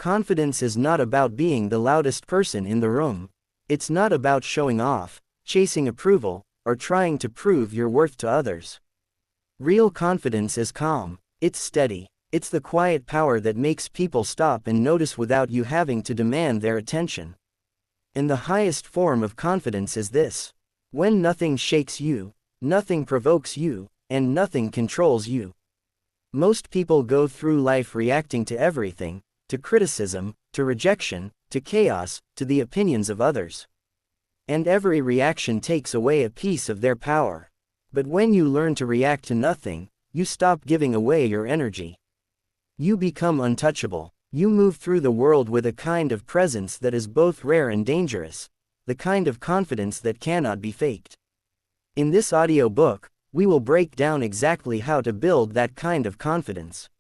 Confidence is not about being the loudest person in the room. It's not about showing off, chasing approval, or trying to prove your worth to others. Real confidence is calm. It's steady. It's the quiet power that makes people stop and notice without you having to demand their attention. And the highest form of confidence is this: when nothing shakes you, nothing provokes you, and nothing controls you. Most people go through life reacting to everything, to criticism, to rejection, to chaos, to the opinions of others. And every reaction takes away a piece of their power. But when you learn to react to nothing, you stop giving away your energy. You become untouchable. You move through the world with a kind of presence that is both rare and dangerous, the kind of confidence that cannot be faked. In this audiobook, we will break down exactly how to build that kind of confidence.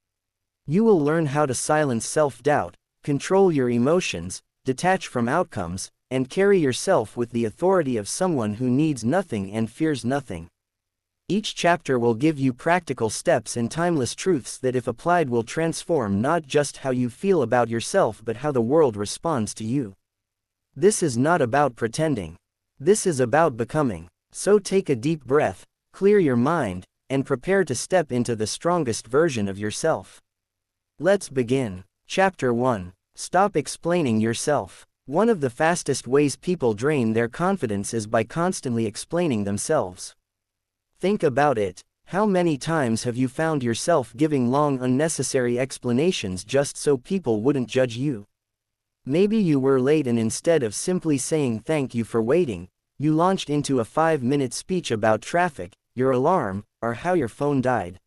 You will learn how to silence self-doubt, control your emotions, detach from outcomes, and carry yourself with the authority of someone who needs nothing and fears nothing. Each chapter will give you practical steps and timeless truths that, if applied, will transform not just how you feel about yourself but how the world responds to you. This is not about pretending. This is about becoming. So take a deep breath, clear your mind, and prepare to step into the strongest version of yourself. Let's begin. Chapter 1. Stop explaining yourself. One of the fastest ways people drain their confidence is by constantly explaining themselves. Think about it. How many times have you found yourself giving long, unnecessary explanations just so people wouldn't judge you? Maybe you were late and instead of simply saying thank you for waiting, you launched into a 5-minute speech about traffic, your alarm, or how your phone died.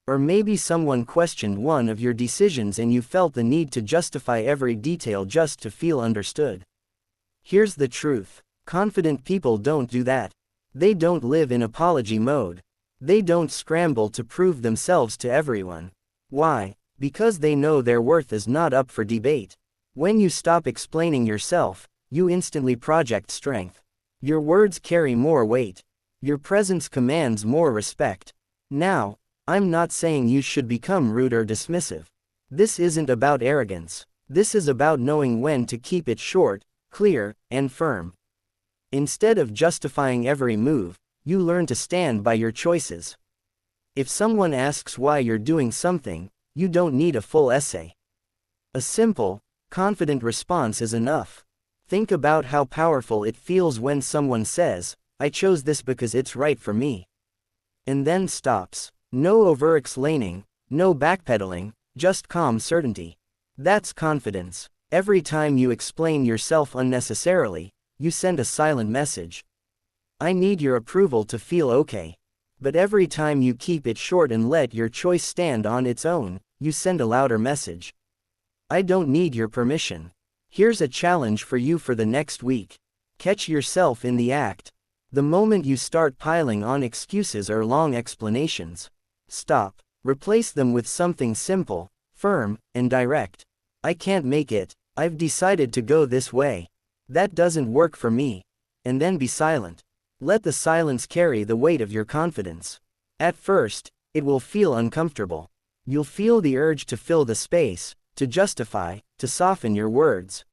Or maybe someone questioned one of your decisions and you felt the need to justify every detail just to feel understood. Here's the truth. Confident people don't do that. They don't live in apology mode. They don't scramble to prove themselves to everyone. Why? Because they know their worth is not up for debate. When you stop explaining yourself, you instantly project strength. Your words carry more weight. Your presence commands more respect. Now, I'm not saying you should become rude or dismissive. This isn't about arrogance. This is about knowing when to keep it short, clear, and firm. Instead of justifying every move, you learn to stand by your choices. If someone asks why you're doing something, you don't need a full essay. A simple, confident response is enough. Think about how powerful it feels when someone says, "I chose this because it's right for me." And then stops. No over-explaining, no backpedaling, just calm certainty. That's confidence. Every time you explain yourself unnecessarily, you send a silent message. I need your approval to feel okay. But every time you keep it short and let your choice stand on its own, you send a louder message. I don't need your permission. Here's a challenge for you for the next week. Catch yourself in the act. The moment you start piling on excuses or long explanations, stop. Replace them with something simple, firm, and direct. I can't make it. I've decided to go this way. That doesn't work for me. And then be silent. Let the silence carry the weight of your confidence. At first, it will feel uncomfortable. You'll feel the urge to fill the space, to justify, to soften your words.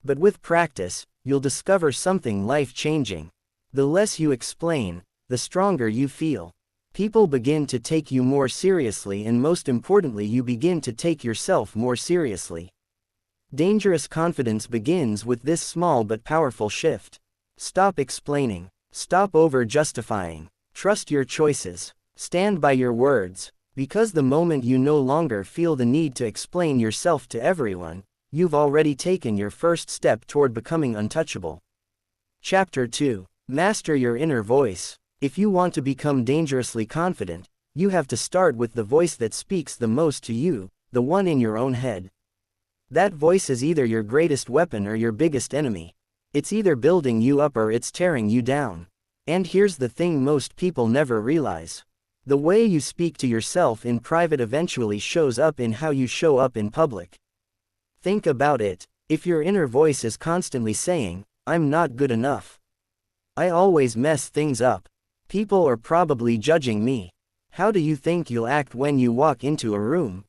But with practice, you'll discover something life-changing. The less you explain, the stronger you feel. People begin to take you more seriously, and most importantly, you begin to take yourself more seriously. Dangerous confidence begins with this small but powerful shift. Stop explaining. Stop over-justifying. Trust your choices. Stand by your words. Because the moment you no longer feel the need to explain yourself to everyone, you've already taken your first step toward becoming untouchable. Chapter 2. Master your inner voice. If you want to become dangerously confident, you have to start with the voice that speaks the most to you, the one in your own head. That voice is either your greatest weapon or your biggest enemy. It's either building you up or it's tearing you down. And here's the thing most people never realize. The way you speak to yourself in private eventually shows up in how you show up in public. Think about it. If your inner voice is constantly saying, "I'm not good enough. I always mess things up. People are probably judging me," how do you think you'll act when you walk into a room?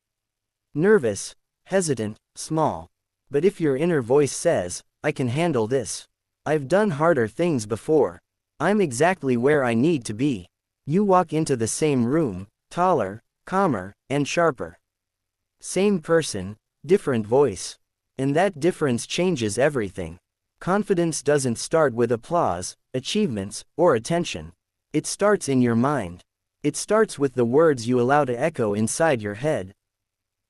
Nervous, hesitant, small. But if your inner voice says, I can handle this. I've done harder things before. I'm exactly where I need to be. You walk into the same room, taller, calmer, and sharper. Same person, different voice. And that difference changes everything. Confidence doesn't start with applause, achievements, or attention. It starts in your mind. It starts with the words you allow to echo inside your head.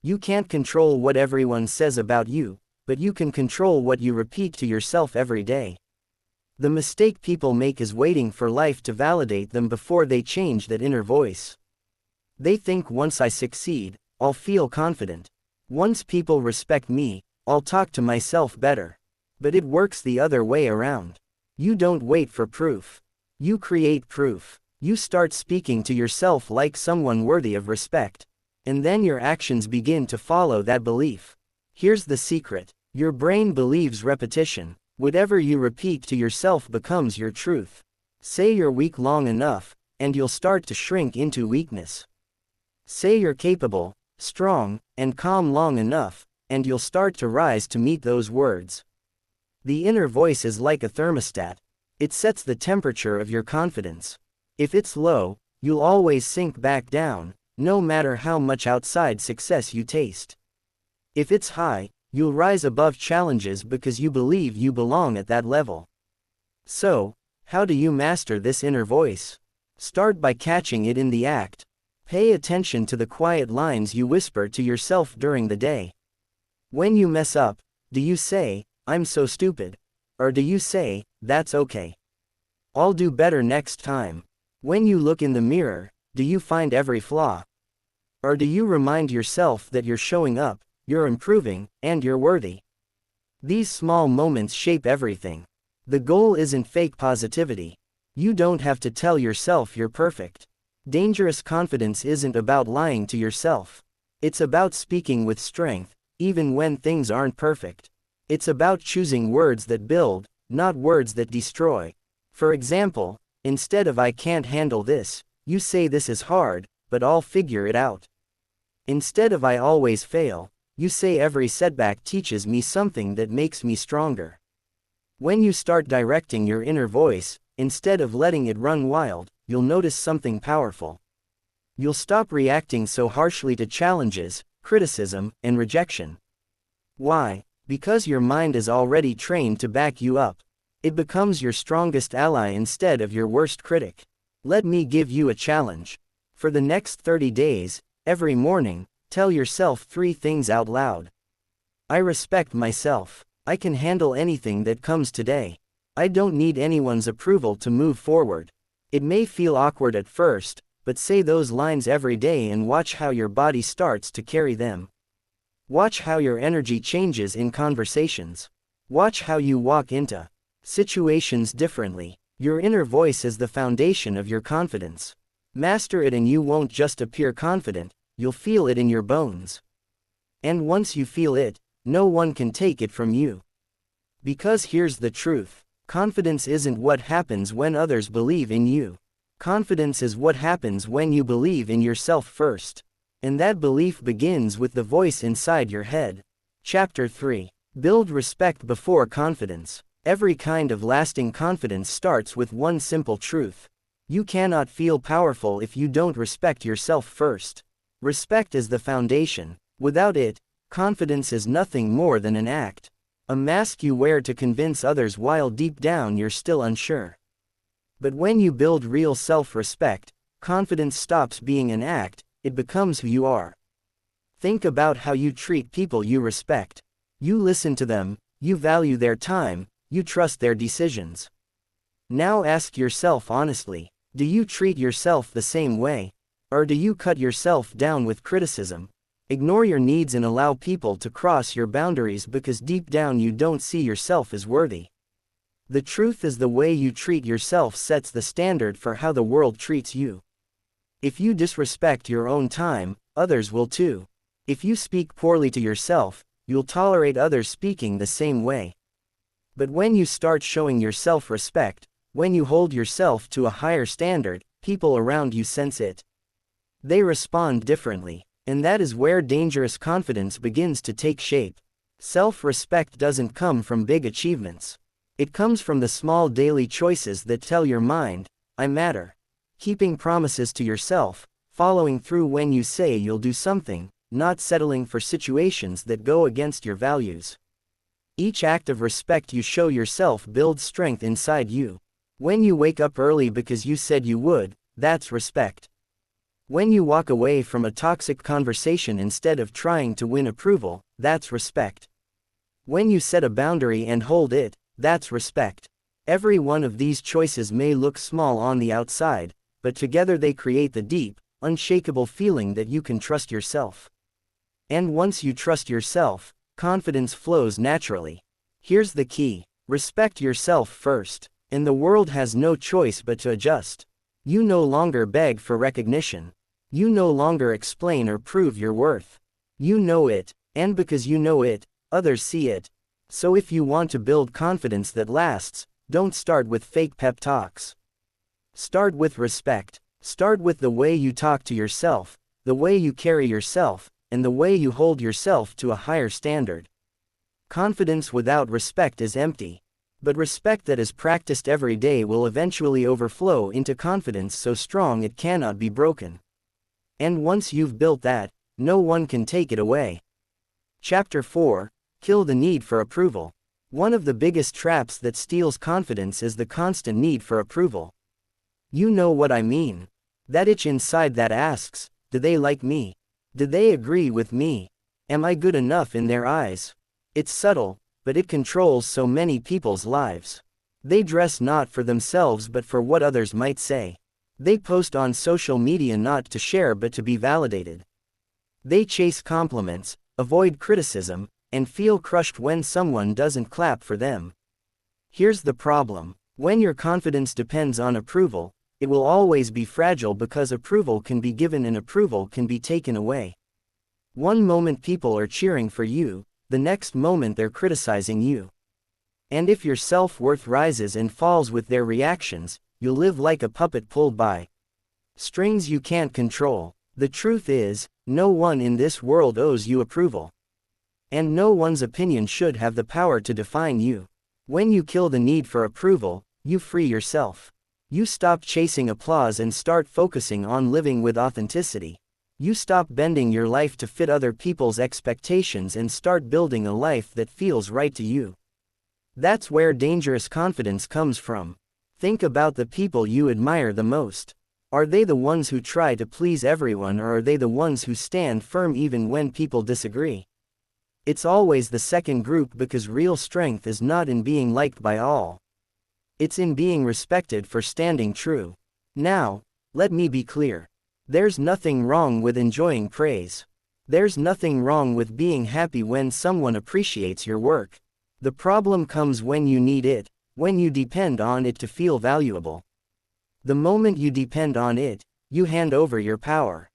You can't control what everyone says about you, but you can control what you repeat to yourself every day. The mistake people make is waiting for life to validate them before they change that inner voice. They think once I succeed, I'll feel confident. Once people respect me, I'll talk to myself better. But it works the other way around. You don't wait for proof. You create proof. You start speaking to yourself like someone worthy of respect. And then your actions begin to follow that belief. Here's the secret. Your brain believes repetition. Whatever you repeat to yourself becomes your truth. Say you're weak long enough, and you'll start to shrink into weakness. Say you're capable, strong, and calm long enough, and you'll start to rise to meet those words. The inner voice is like a thermostat. It sets the temperature of your confidence. If it's low, you'll always sink back down, no matter how much outside success you taste. If it's high, you'll rise above challenges because you believe you belong at that level. So, how do you master this inner voice? Start by catching it in the act. Pay attention to the quiet lines you whisper to yourself during the day. When you mess up, do you say, I'm so stupid? Or do you say, that's okay? I'll do better next time. When you look in the mirror, do you find every flaw? Or do you remind yourself that you're showing up, you're improving, and you're worthy? These small moments shape everything. The goal isn't fake positivity. You don't have to tell yourself you're perfect. Dangerous confidence isn't about lying to yourself. It's about speaking with strength, even when things aren't perfect. It's about choosing words that build, not words that destroy. For example, instead of I can't handle this, you say this is hard, but I'll figure it out. Instead of I always fail, you say every setback teaches me something that makes me stronger. When you start directing your inner voice, instead of letting it run wild, you'll notice something powerful. You'll stop reacting so harshly to challenges, criticism, and rejection. Why? Because your mind is already trained to back you up. It becomes your strongest ally instead of your worst critic. Let me give you a challenge. For the next 30 days, every morning, tell yourself 3 things out loud. I respect myself. I can handle anything that comes today. I don't need anyone's approval to move forward. It may feel awkward at first, but say those lines every day and watch how your body starts to carry them. Watch how your energy changes in conversations. Watch how you walk into situations differently. Your inner voice is the foundation of your confidence. Master it and you won't just appear confident, you'll feel it in your bones. And once you feel it, no one can take it from you. Because here's the truth. Confidence isn't what happens when others believe in you. Confidence is what happens when you believe in yourself first. And that belief begins with the voice inside your head. Chapter 3. Build respect before confidence. Every kind of lasting confidence starts with one simple truth. You cannot feel powerful if you don't respect yourself first. Respect is the foundation. Without it, confidence is nothing more than an act. A mask you wear to convince others while deep down you're still unsure. But when you build real self-respect, confidence stops being an act, it becomes who you are. Think about how you treat people you respect. You listen to them, you value their time, you trust their decisions. Now ask yourself honestly, do you treat yourself the same way? Or do you cut yourself down with criticism? Ignore your needs and allow people to cross your boundaries because deep down you don't see yourself as worthy. The truth is the way you treat yourself sets the standard for how the world treats you. If you disrespect your own time, others will too. If you speak poorly to yourself, you'll tolerate others speaking the same way. But when you start showing your self-respect, when you hold yourself to a higher standard, people around you sense it. They respond differently. And that is where dangerous confidence begins to take shape. Self-respect doesn't come from big achievements. It comes from the small daily choices that tell your mind, I matter. Keeping promises to yourself, following through when you say you'll do something, not settling for situations that go against your values. Each act of respect you show yourself builds strength inside you. When you wake up early because you said you would, that's respect. When you walk away from a toxic conversation instead of trying to win approval, that's respect. When you set a boundary and hold it, that's respect. Every one of these choices may look small on the outside, but together they create the deep, unshakable feeling that you can trust yourself. And once you trust yourself, confidence flows naturally. Here's the key: respect yourself first, and the world has no choice but to adjust. You no longer beg for recognition. You no longer explain or prove your worth. You know it, and because you know it, others see it. So if you want to build confidence that lasts, don't start with fake pep talks. Start with respect. Start with the way you talk to yourself, the way you carry yourself, and the way you hold yourself to a higher standard. Confidence without respect is empty. But respect that is practiced every day will eventually overflow into confidence so strong it cannot be broken. And once you've built that, no one can take it away. Chapter 4: Kill the need for approval. One of the biggest traps that steals confidence is the constant need for approval. You know what I mean. That itch inside that asks, do they like me? Do they agree with me? Am I good enough in their eyes? It's subtle, but it controls so many people's lives. They dress not for themselves but for what others might say. They post on social media not to share but to be validated. They chase compliments, avoid criticism, and feel crushed when someone doesn't clap for them. Here's the problem: when your confidence depends on approval, it will always be fragile because approval can be given and approval can be taken away. One moment people are cheering for you, the next moment they're criticizing you. And if your self-worth rises and falls with their reactions, you'll live like a puppet pulled by strings you can't control. The truth is, no one in this world owes you approval. And no one's opinion should have the power to define you. When you kill the need for approval, you free yourself. You stop chasing applause and start focusing on living with authenticity. You stop bending your life to fit other people's expectations and start building a life that feels right to you. That's where dangerous confidence comes from. Think about the people you admire the most. Are they the ones who try to please everyone, or are they the ones who stand firm even when people disagree? It's always the second group, because real strength is not in being liked by all. It's in being respected for standing true. Now, let me be clear. There's nothing wrong with enjoying praise. There's nothing wrong with being happy when someone appreciates your work. The problem comes when you need it, when you depend on it to feel valuable. The moment you depend on it, you hand over your power.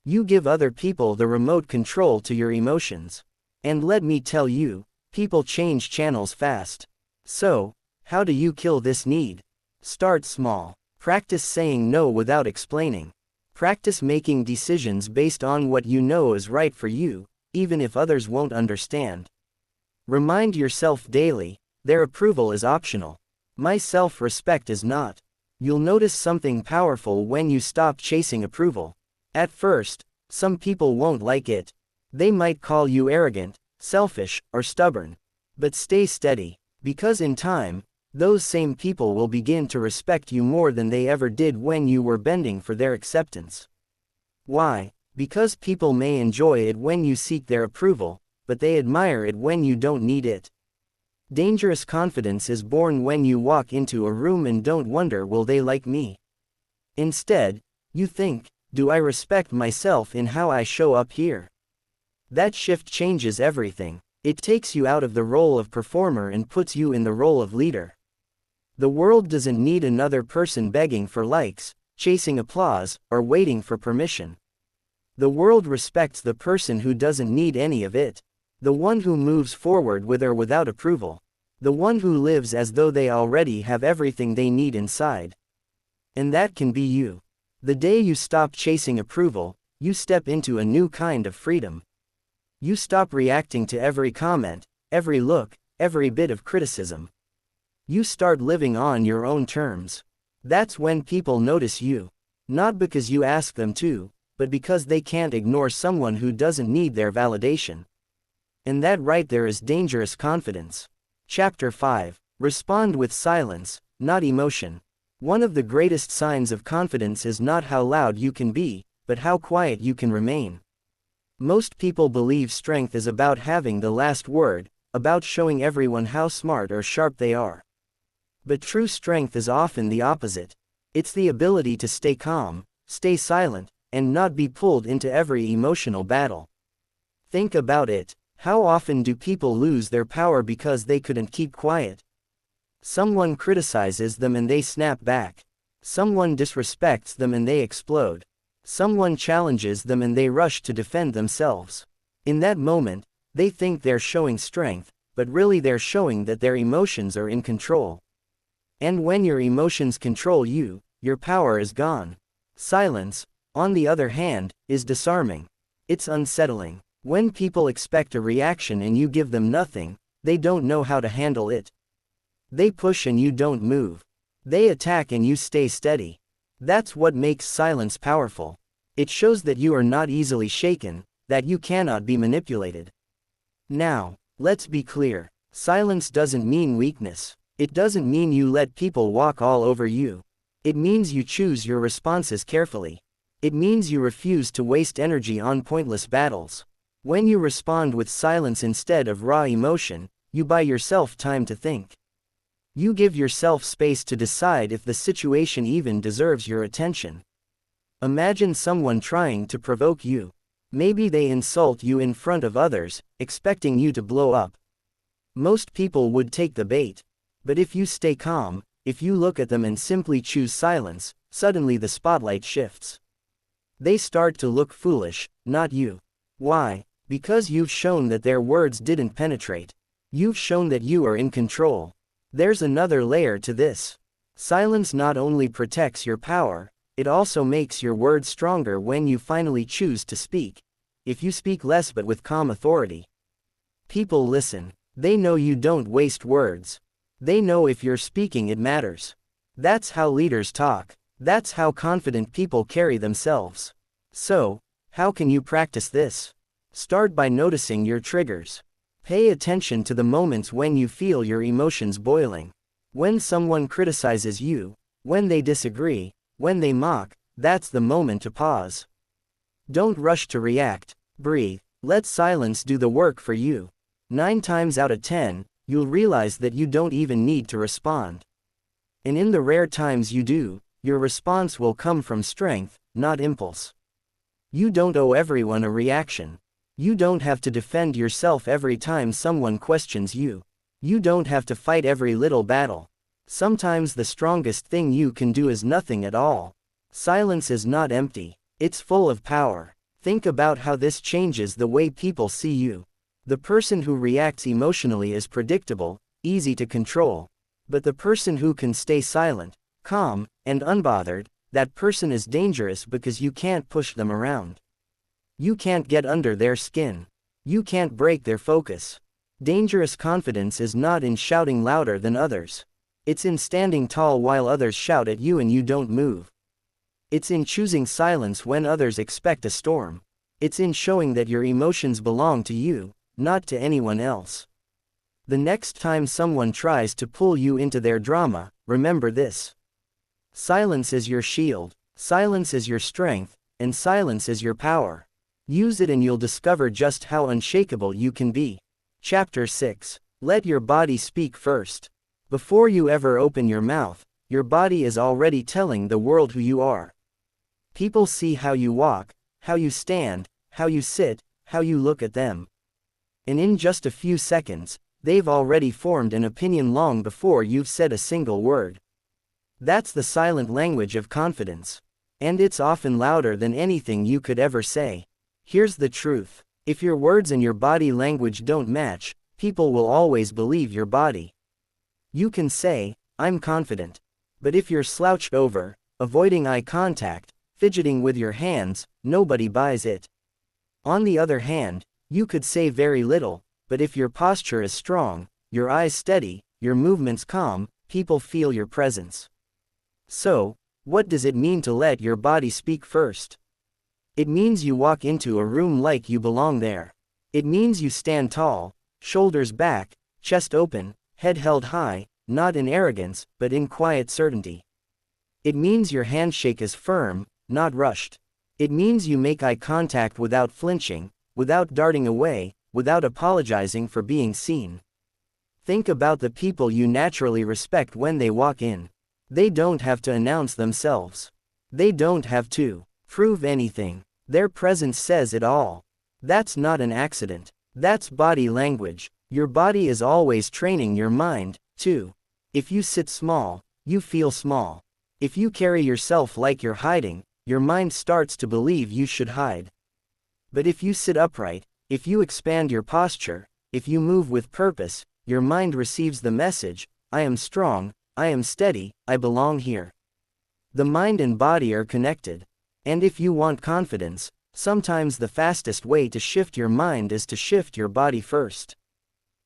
You give other people the remote control to your emotions. And let me tell you, people change channels fast. So, how do you kill this need? Start small. Practice saying no without explaining. Practice making decisions based on what you know is right for you, even if others won't understand. Remind yourself daily, their approval is optional. My self-respect is not. You'll notice something powerful when you stop chasing approval. At first, some people won't like it. They might call you arrogant, selfish, or stubborn. But stay steady, because in time, those same people will begin to respect you more than they ever did when you were bending for their acceptance. Why? Because people may enjoy it when you seek their approval, but they admire it when you don't need it. Dangerous confidence is born when you walk into a room and don't wonder, will they like me? Instead, you think, do I respect myself in how I show up here? That shift changes everything. It takes you out of the role of performer and puts you in the role of leader. The world doesn't need another person begging for likes, chasing applause, or waiting for permission. The world respects the person who doesn't need any of it. The one who moves forward with or without approval. The one who lives as though they already have everything they need inside. And that can be you. The day you stop chasing approval, You step into a new kind of freedom. You stop reacting to every comment, every look, every bit of criticism. You start living on your own terms. That's when people notice you. Not because you ask them to, but because they can't ignore someone who doesn't need their validation. And that right there is dangerous confidence. Chapter 5. Respond with silence, not emotion. One of the greatest signs of confidence is not how loud you can be, but how quiet you can remain. Most people believe strength is about having the last word, about showing everyone how smart or sharp they are. But true strength is often the opposite. It's the ability to stay calm, stay silent, and not be pulled into every emotional battle. Think about it. How often do people lose their power because they couldn't keep quiet? Someone criticizes them and they snap back. Someone disrespects them and they explode. Someone challenges them and they rush to defend themselves. In that moment, they think they're showing strength, but really they're showing that their emotions are in control. And when your emotions control you, your power is gone. Silence, on the other hand, is disarming. It's unsettling. When people expect a reaction and you give them nothing, they don't know how to handle it. They push and you don't move. They attack and you stay steady. That's what makes silence powerful. It shows that you are not easily shaken, that you cannot be manipulated. Now, let's be clear. Silence doesn't mean weakness. It doesn't mean you let people walk all over you. It means you choose your responses carefully. It means you refuse to waste energy on pointless battles. When you respond with silence instead of raw emotion, you buy yourself time to think. You give yourself space to decide if the situation even deserves your attention. Imagine someone trying to provoke you. Maybe they insult you in front of others, expecting you to blow up. Most people would take the bait. But if you stay calm, if you look at them and simply choose silence, suddenly the spotlight shifts. They start to look foolish, not you. Why? Because you've shown that their words didn't penetrate. You've shown that you are in control. There's another layer to this. Silence not only protects your power, it also makes your words stronger when you finally choose to speak. If you speak less but with calm authority. People listen. They know you don't waste words. They know if you're speaking it matters. That's how leaders talk. That's how confident people carry themselves. So, how can you practice this? Start by noticing your triggers. Pay attention to the moments when you feel your emotions boiling. When someone criticizes you, when they disagree, when they mock, that's the moment to pause. Don't rush to react. Breathe. Let silence do the work for you. 9 times out of 10, you'll realize that you don't even need to respond. And in the rare times you do, your response will come from strength, not impulse. You don't owe everyone a reaction. You don't have to defend yourself every time someone questions you. You don't have to fight every little battle. Sometimes the strongest thing you can do is nothing at all. Silence is not empty. It's full of power. Think about how this changes the way people see you. The person who reacts emotionally is predictable, easy to control. But the person who can stay silent, calm, and unbothered, that person is dangerous because you can't push them around. You can't get under their skin. You can't break their focus. Dangerous confidence is not in shouting louder than others. It's in standing tall while others shout at you and you don't move. It's in choosing silence when others expect a storm. It's in showing that your emotions belong to you, not to anyone else. The next time someone tries to pull you into their drama, remember this. Silence is your shield, silence is your strength, and silence is your power. Use it and you'll discover just how unshakable you can be. Chapter 6. Let your body speak first. Before you ever open your mouth, your body is already telling the world who you are. People see how you walk, how you stand, how you sit, how you look at them. And in just a few seconds, they've already formed an opinion long before you've said a single word. That's the silent language of confidence. And it's often louder than anything you could ever say. Here's the truth. If your words and your body language don't match, people will always believe your body. You can say, "I'm confident." But if you're slouched over, avoiding eye contact, fidgeting with your hands, nobody buys it. On the other hand, you could say very little, but if your posture is strong, your eyes steady, your movements calm, people feel your presence. So, what does it mean to let your body speak first? It means you walk into a room like you belong there. It means you stand tall, shoulders back, chest open, head held high, not in arrogance, but in quiet certainty. It means your handshake is firm, not rushed. It means you make eye contact without flinching, without darting away, without apologizing for being seen. Think about the people you naturally respect when they walk in. They don't have to announce themselves. They don't have to prove anything. Their presence says it all. That's not an accident. That's body language. Your body is always training your mind, too. If you sit small, you feel small. If you carry yourself like you're hiding, your mind starts to believe you should hide. But if you sit upright, if you expand your posture, if you move with purpose, your mind receives the message, I am strong, I am steady, I belong here. The mind and body are connected. And if you want confidence, sometimes the fastest way to shift your mind is to shift your body first.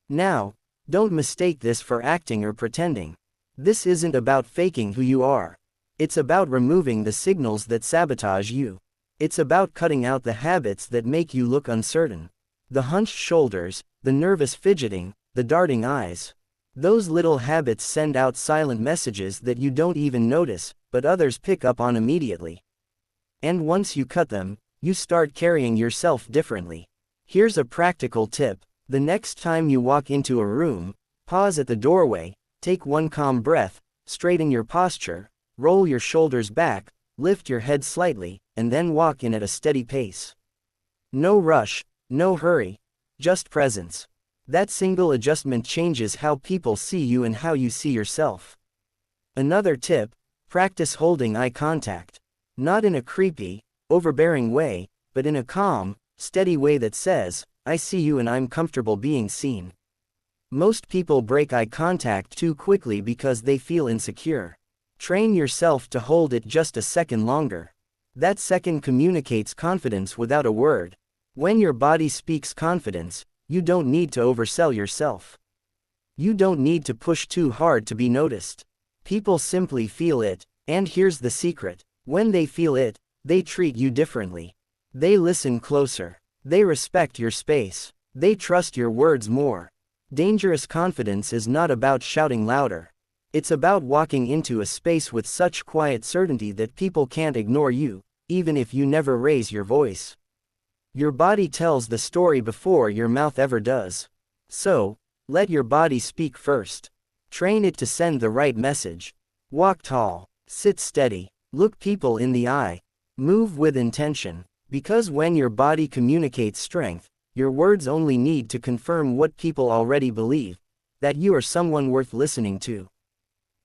Now, don't mistake this for acting or pretending. This isn't about faking who you are. It's about removing the signals that sabotage you. It's about cutting out the habits that make you look uncertain. The hunched shoulders, the nervous fidgeting, the darting eyes. Those little habits send out silent messages that you don't even notice, but others pick up on immediately. And once you cut them, you start carrying yourself differently. Here's a practical tip. The next time you walk into a room, pause at the doorway, take one calm breath, straighten your posture, roll your shoulders back, lift your head slightly, and then walk in at a steady pace. No rush, no hurry, just presence. That single adjustment changes how people see you and how you see yourself. Another tip, practice holding eye contact. Not in a creepy, overbearing way, but in a calm, steady way that says, I see you and I'm comfortable being seen. Most people break eye contact too quickly because they feel insecure. Train yourself to hold it just a second longer. That second communicates confidence without a word. When your body speaks confidence, you don't need to oversell yourself. You don't need to push too hard to be noticed. People simply feel it, and here's the secret. When they feel it, they treat you differently. They listen closer. They respect your space. They trust your words more. Dangerous confidence is not about shouting louder. It's about walking into a space with such quiet certainty that people can't ignore you, even if you never raise your voice. Your body tells the story before your mouth ever does. So, let your body speak first. Train it to send the right message. Walk tall. Sit steady. Look people in the eye. Move with intention. Because when your body communicates strength, your words only need to confirm what people already believe, that you are someone worth listening to.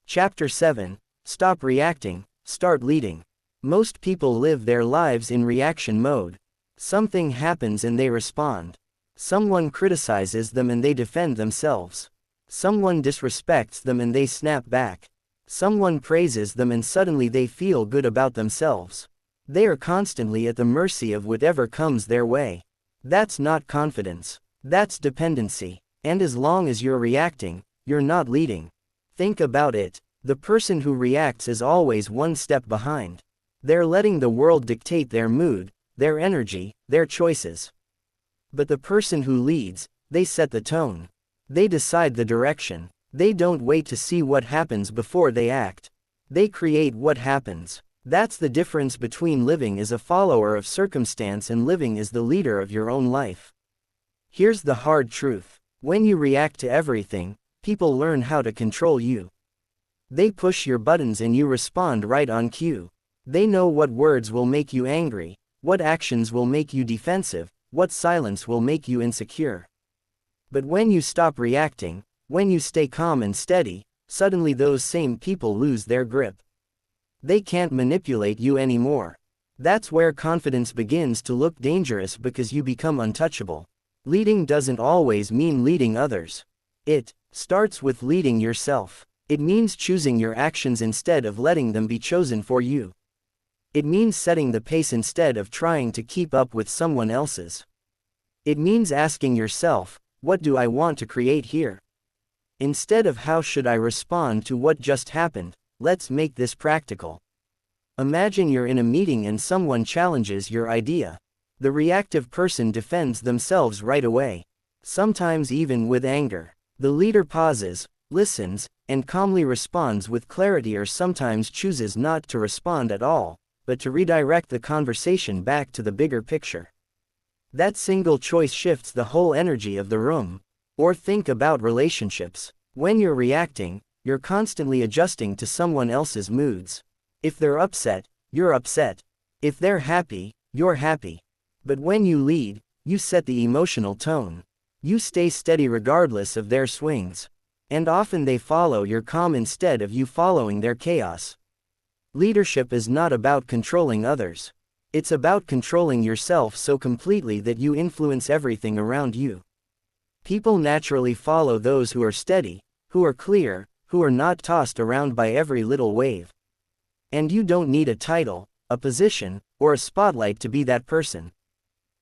Chapter 7. Stop reacting, start leading. Most people live their lives in reaction mode. Something happens and they respond. Someone criticizes them and they defend themselves. Someone disrespects them and they snap back. Someone praises them and suddenly they feel good about themselves. They are constantly at the mercy of whatever comes their way. That's not confidence. That's dependency. And as long as you're reacting, you're not leading. Think about it. The person who reacts is always one step behind. They're letting the world dictate their mood, their energy, their choices. But the person who leads, they set the tone. They decide the direction. They don't wait to see what happens before they act. They create what happens. That's the difference between living as a follower of circumstance and living as the leader of your own life. Here's the hard truth. When you react to everything, people learn how to control you. They push your buttons and you respond right on cue. They know what words will make you angry, what actions will make you defensive, what silence will make you insecure. But when you stop reacting, when you stay calm and steady, suddenly those same people lose their grip. They can't manipulate you anymore. That's where confidence begins to look dangerous because you become untouchable. Leading doesn't always mean leading others. It starts with leading yourself. It means choosing your actions instead of letting them be chosen for you. It means setting the pace instead of trying to keep up with someone else's. It means asking yourself, what do I want to create here? Instead of how should I respond to what just happened, let's make this practical. Imagine you're in a meeting and someone challenges your idea. The reactive person defends themselves right away, sometimes even with anger. The leader pauses, listens, and calmly responds with clarity, or sometimes chooses not to respond at all, but to redirect the conversation back to the bigger picture. That single choice shifts the whole energy of the room. Or think about relationships. When you're reacting, you're constantly adjusting to someone else's moods. If they're upset, you're upset. If they're happy, you're happy. But when you lead, you set the emotional tone. You stay steady regardless of their swings. And often they follow your calm instead of you following their chaos. Leadership is not about controlling others. It's about controlling yourself so completely that you influence everything around you. People naturally follow those who are steady, who are clear, who are not tossed around by every little wave. And you don't need a title, a position, or a spotlight to be that person.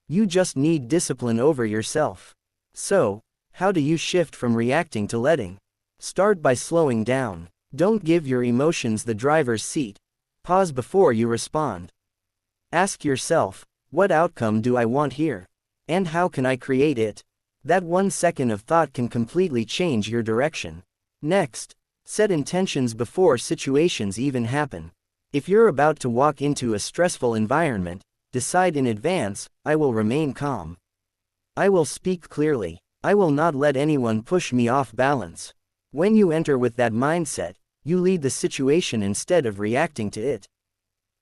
You just need discipline over yourself. So, how do you shift from reacting to letting? Start by slowing down. Don't give your emotions the driver's seat. Pause before you respond. Ask yourself, what outcome do I want here? And how can I create it? That 1 second of thought can completely change your direction. Next, set intentions before situations even happen. If you're about to walk into a stressful environment, decide in advance, I will remain calm. I will speak clearly. I will not let anyone push me off balance. When you enter with that mindset, you lead the situation instead of reacting to it.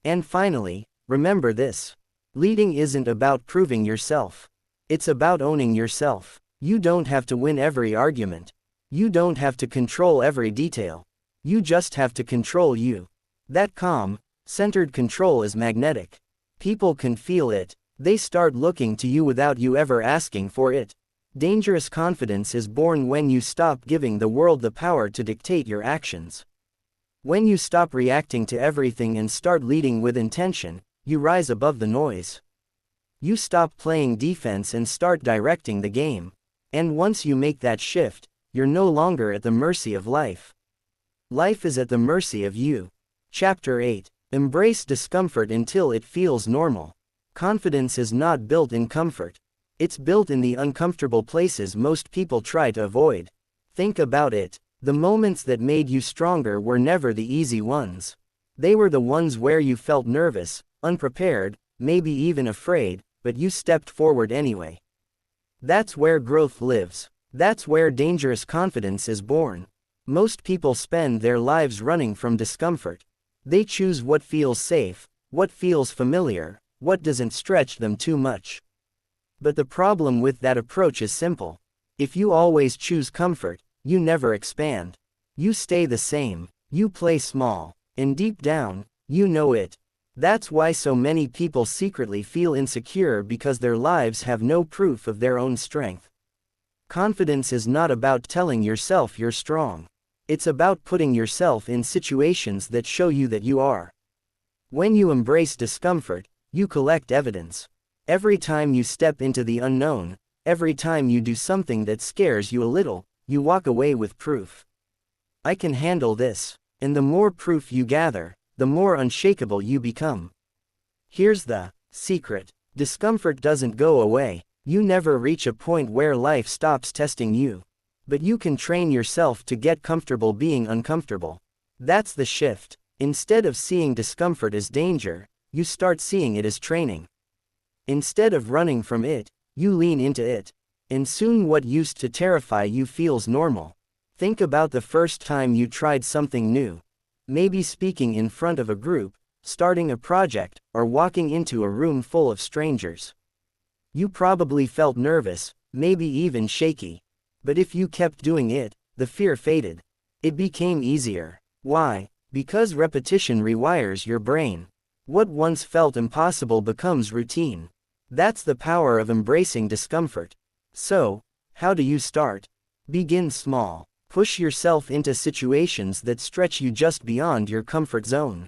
And finally, remember this. Leading isn't about proving yourself. It's about owning yourself. You don't have to win every argument. You don't have to control every detail. You just have to control you. That calm, centered control is magnetic. People can feel it. They start looking to you without you ever asking for it. Dangerous confidence is born when you stop giving the world the power to dictate your actions. When you stop reacting to everything and start leading with intention, you rise above the noise. You stop playing defense and start directing the game. And once you make that shift, you're no longer at the mercy of life. Life is at the mercy of you. Chapter 8. Embrace discomfort until it feels normal. Confidence is not built in comfort. It's built in the uncomfortable places most people try to avoid. Think about it. The moments that made you stronger were never the easy ones. They were the ones where you felt nervous, unprepared, maybe even afraid, but you stepped forward anyway. That's where growth lives. That's where dangerous confidence is born. Most people spend their lives running from discomfort. They choose what feels safe, what feels familiar, what doesn't stretch them too much. But the problem with that approach is simple. If you always choose comfort, you never expand. You stay the same. You play small. And deep down, you know it. That's why so many people secretly feel insecure, because their lives have no proof of their own strength. Confidence is not about telling yourself you're strong. It's about putting yourself in situations that show you that you are. When you embrace discomfort, you collect evidence. Every time you step into the unknown, every time you do something that scares you a little, you walk away with proof. I can handle this. And the more proof you gather, the more unshakable you become. Here's the secret. Discomfort doesn't go away. You never reach a point where life stops testing you. But you can train yourself to get comfortable being uncomfortable. That's the shift. Instead of seeing discomfort as danger, you start seeing it as training. Instead of running from it, you lean into it. And soon what used to terrify you feels normal. Think about the first time you tried something new. Maybe speaking in front of a group, starting a project, or walking into a room full of strangers. You probably felt nervous, maybe even shaky. But if you kept doing it, the fear faded. It became easier. Why? Because repetition rewires your brain. What once felt impossible becomes routine. That's the power of embracing discomfort. So, how do you start? Begin small. Push yourself into situations that stretch you just beyond your comfort zone.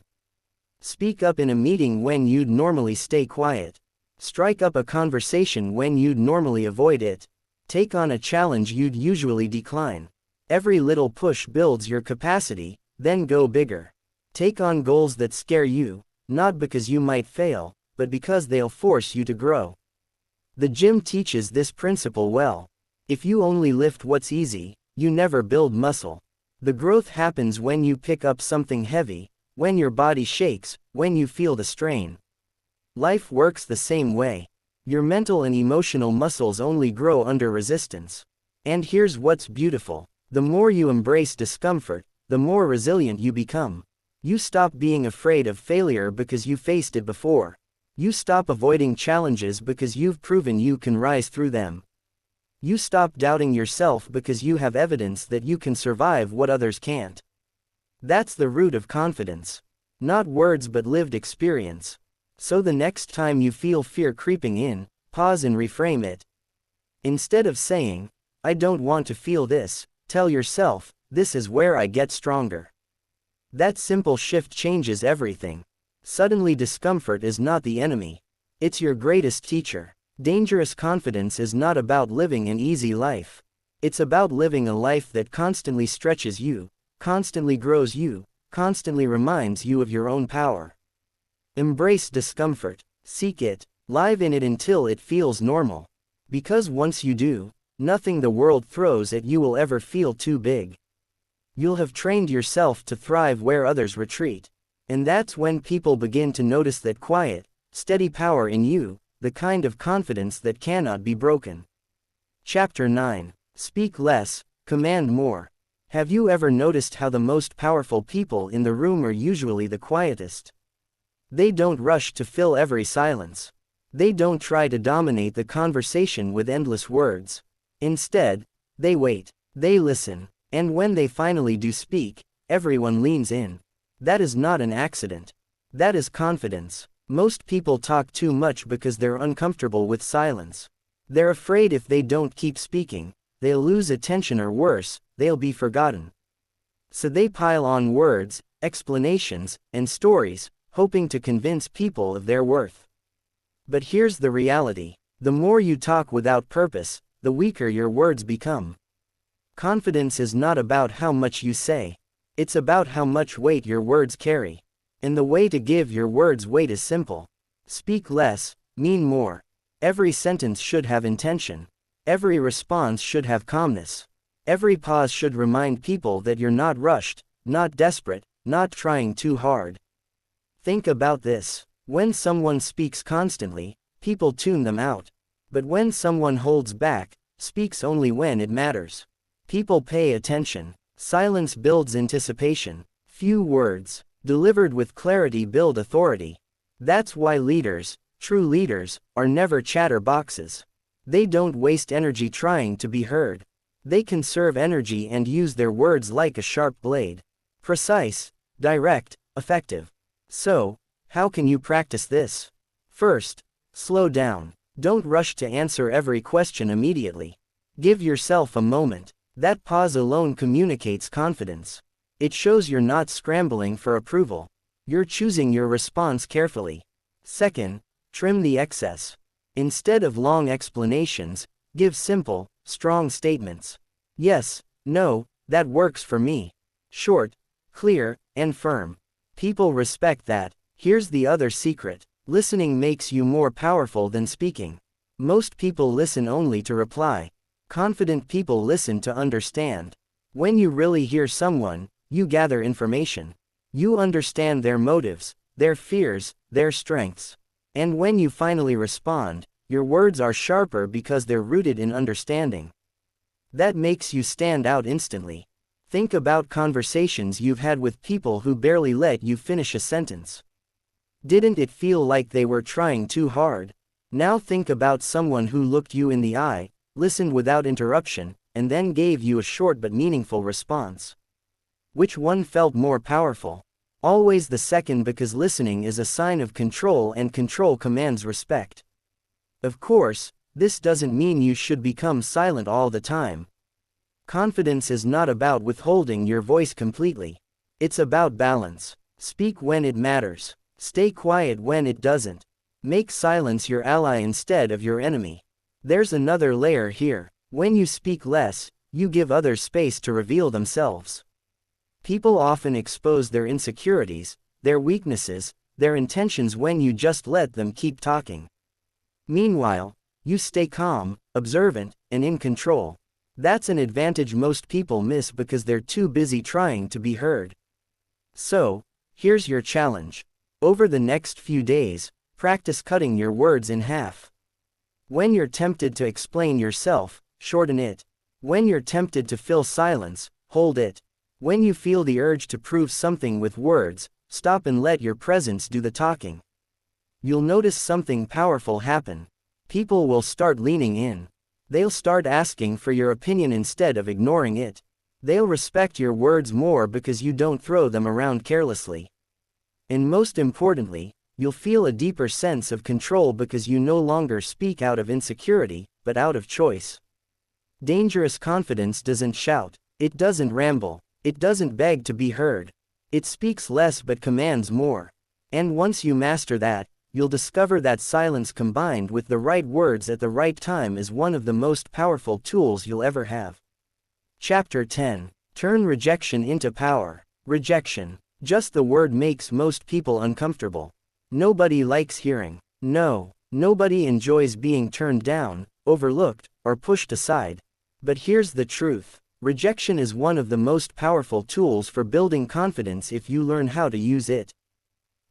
Speak up in a meeting when you'd normally stay quiet. Strike up a conversation when you'd normally avoid it. Take on a challenge you'd usually decline. Every little push builds your capacity, then go bigger. Take on goals that scare you, not because you might fail, but because they'll force you to grow. The gym teaches this principle well. If you only lift what's easy, you never build muscle. The growth happens when you pick up something heavy, when your body shakes, when you feel the strain. Life works the same way. Your mental and emotional muscles only grow under resistance. And here's what's beautiful. The more you embrace discomfort, the more resilient you become. You stop being afraid of failure because you faced it before. You stop avoiding challenges because you've proven you can rise through them. You stop doubting yourself because you have evidence that you can survive what others can't. That's the root of confidence. Not words but lived experience. So the next time you feel fear creeping in, pause and reframe it. Instead of saying, "I don't want to feel this," tell yourself, "This is where I get stronger." That simple shift changes everything. Suddenly discomfort is not the enemy. It's your greatest teacher. Dangerous confidence is not about living an easy life. It's about living a life that constantly stretches you, constantly grows you, constantly reminds you of your own power. Embrace discomfort. Seek it. Live in it until it feels normal. Because once you do, nothing the world throws at you will ever feel too big. You'll have trained yourself to thrive where others retreat. And that's when people begin to notice that quiet, steady power in you, the kind of confidence that cannot be broken. Chapter 9. Speak less, command more. Have you ever noticed how the most powerful people in the room are usually the quietest? They don't rush to fill every silence. They don't try to dominate the conversation with endless words. Instead, they wait. They listen. And when they finally do speak, everyone leans in. That is not an accident. That is confidence. Most people talk too much because they're uncomfortable with silence. They're afraid if they don't keep speaking, they'll lose attention or worse, they'll be forgotten. So they pile on words, explanations, and stories, hoping to convince people of their worth. But here's the reality. The more you talk without purpose, the weaker your words become. Confidence is not about how much you say. It's about how much weight your words carry. And the way to give your words weight is simple. Speak less, mean more. Every sentence should have intention. Every response should have calmness. Every pause should remind people that you're not rushed, not desperate, not trying too hard. Think about this. When someone speaks constantly, people tune them out. But when someone holds back, speaks only when it matters, people pay attention. Silence builds anticipation. Few words, delivered with clarity, build authority. That's why leaders, true leaders, are never chatterboxes. They don't waste energy trying to be heard. They conserve energy and use their words like a sharp blade. Precise, direct, effective. So, how can you practice this? First, slow down. Don't rush to answer every question immediately. Give yourself a moment. That pause alone communicates confidence. It shows you're not scrambling for approval. You're choosing your response carefully. Second, trim the excess. Instead of long explanations, give simple, strong statements. Yes, no, that works for me. Short, clear, and firm. People respect that. Here's the other secret. Listening makes you more powerful than speaking. Most people listen only to reply. Confident people listen to understand. When you really hear someone, you gather information. You understand their motives, their fears, their strengths. And when you finally respond, your words are sharper because they're rooted in understanding. That makes you stand out instantly. Think about conversations you've had with people who barely let you finish a sentence. Didn't it feel like they were trying too hard? Now think about someone who looked you in the eye, listened without interruption, and then gave you a short but meaningful response. Which one felt more powerful? Always the second, because listening is a sign of control and control commands respect. Of course, this doesn't mean you should become silent all the time. Confidence is not about withholding your voice completely. It's about balance. Speak when it matters. Stay quiet when it doesn't. Make silence your ally instead of your enemy. There's another layer here. When you speak less, you give others space to reveal themselves. People often expose their insecurities, their weaknesses, their intentions when you just let them keep talking. Meanwhile, you stay calm, observant, and in control. That's an advantage most people miss because they're too busy trying to be heard. So, here's your challenge. Over the next few days, practice cutting your words in half. When you're tempted to explain yourself, shorten it. When you're tempted to fill silence, hold it. When you feel the urge to prove something with words, stop and let your presence do the talking. You'll notice something powerful happen. People will start leaning in. They'll start asking for your opinion instead of ignoring it. They'll respect your words more because you don't throw them around carelessly. And most importantly, you'll feel a deeper sense of control because you no longer speak out of insecurity, but out of choice. Dangerous confidence doesn't shout. It doesn't ramble. It doesn't beg to be heard. It speaks less but commands more. And once you master that, you'll discover that silence combined with the right words at the right time is one of the most powerful tools you'll ever have. Chapter 10. Turn rejection into power. Rejection. Just the word makes most people uncomfortable. Nobody likes hearing no. Nobody enjoys being turned down, overlooked, or pushed aside. But here's the truth. Rejection is one of the most powerful tools for building confidence if you learn how to use it.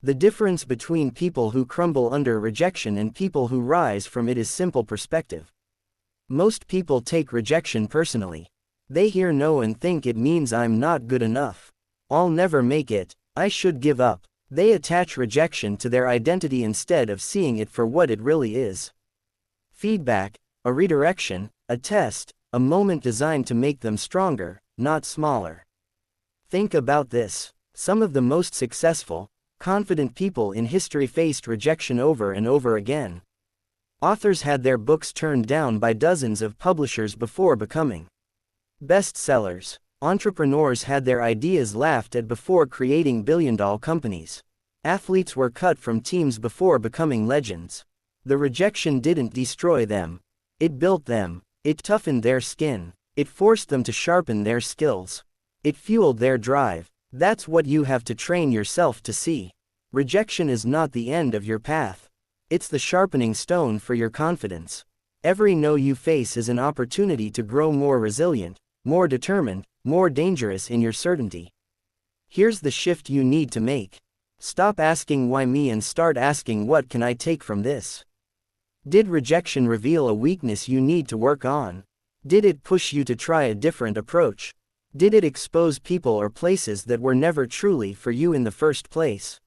The difference between people who crumble under rejection and people who rise from it is simple perspective. Most people take rejection personally. They hear no and think it means I'm not good enough. I'll never make it. I should give up. They attach rejection to their identity instead of seeing it for what it really is. Feedback, a redirection, a test, a moment designed to make them stronger, not smaller. Think about this. Some of the most successful, confident people in history faced rejection over and over again. Authors had their books turned down by dozens of publishers before becoming bestsellers. Entrepreneurs had their ideas laughed at before creating billion-dollar companies. Athletes were cut from teams before becoming legends. The rejection didn't destroy them. It built them. It toughened their skin. It forced them to sharpen their skills. It fueled their drive. That's what you have to train yourself to see. Rejection is not the end of your path. It's the sharpening stone for your confidence. Every no you face is an opportunity to grow more resilient, more determined, more dangerous in your certainty. Here's the shift you need to make. Stop asking why me and start asking what can I take from this? Did rejection reveal a weakness you need to work on? Did it push you to try a different approach? Did it expose people or places that were never truly for you in the first place?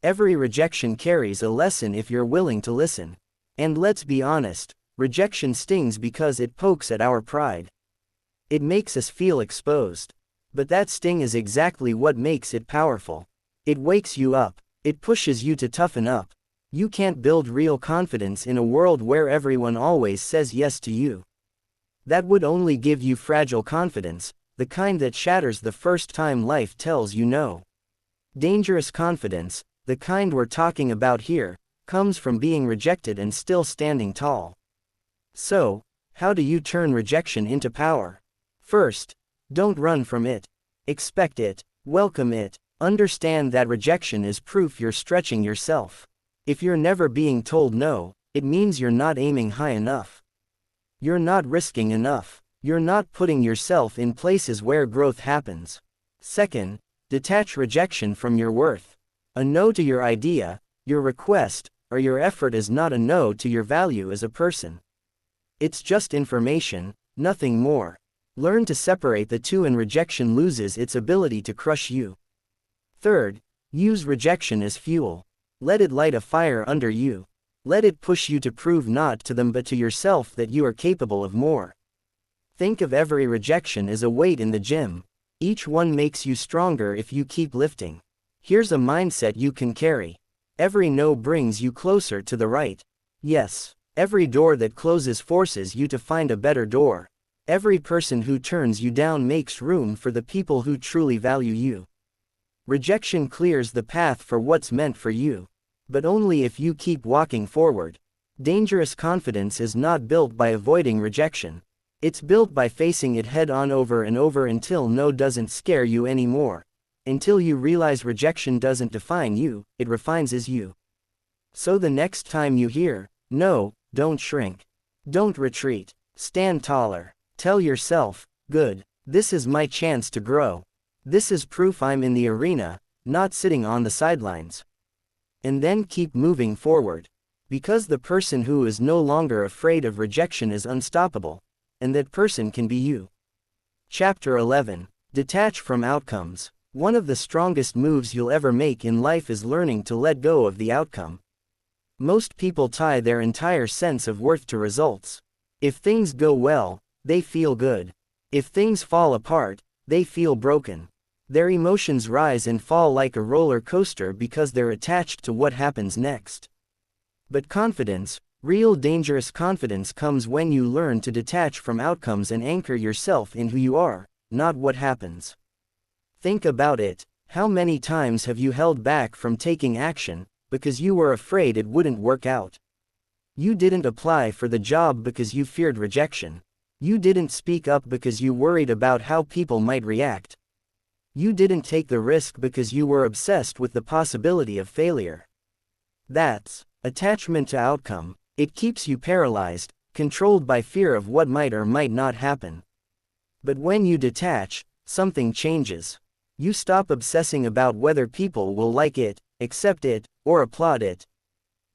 Every rejection carries a lesson if you're willing to listen. And let's be honest, rejection stings because it pokes at our pride. It makes us feel exposed. But that sting is exactly what makes it powerful. It wakes you up. It pushes you to toughen up. You can't build real confidence in a world where everyone always says yes to you. That would only give you fragile confidence, the kind that shatters the first time life tells you no. Dangerous confidence, the kind we're talking about here, comes from being rejected and still standing tall. So, how do you turn rejection into power? First, don't run from it. Expect it, welcome it, understand that rejection is proof you're stretching yourself. If you're never being told no, it means you're not aiming high enough. You're not risking enough. You're not putting yourself in places where growth happens. Second, detach rejection from your worth. A no to your idea, your request, or your effort is not a no to your value as a person. It's just information, nothing more. Learn to separate the two and rejection loses its ability to crush you. Third, use rejection as fuel. Let it light a fire under you. Let it push you to prove not to them but to yourself that you are capable of more. Think of every rejection as a weight in the gym. Each one makes you stronger if you keep lifting. Here's a mindset you can carry. Every no brings you closer to the right. Yes. Every door that closes forces you to find a better door. Every person who turns you down makes room for the people who truly value you. Rejection clears the path for what's meant for you. But only if you keep walking forward. Dangerous confidence is not built by avoiding rejection. It's built by facing it head on over and over until no doesn't scare you anymore. Until you realize rejection doesn't define you, it refines as you. So the next time you hear, no, don't shrink. Don't retreat. Stand taller. Tell yourself, good, this is my chance to grow. This is proof I'm in the arena, not sitting on the sidelines. And then keep moving forward. Because the person who is no longer afraid of rejection is unstoppable. And that person can be you. Chapter 11. Detach from outcomes. One of the strongest moves you'll ever make in life is learning to let go of the outcome. Most people tie their entire sense of worth to results. If things go well, they feel good. If things fall apart, they feel broken. Their emotions rise and fall like a roller coaster because they're attached to what happens next. But confidence, real dangerous confidence, comes when you learn to detach from outcomes and anchor yourself in who you are, not what happens. Think about it. How many times have you held back from taking action because you were afraid it wouldn't work out? You didn't apply for the job because you feared rejection. You didn't speak up because you worried about how people might react. You didn't take the risk because you were obsessed with the possibility of failure. That's attachment to outcome. It keeps you paralyzed, controlled by fear of what might or might not happen. But when you detach, something changes. You stop obsessing about whether people will like it, accept it, or applaud it.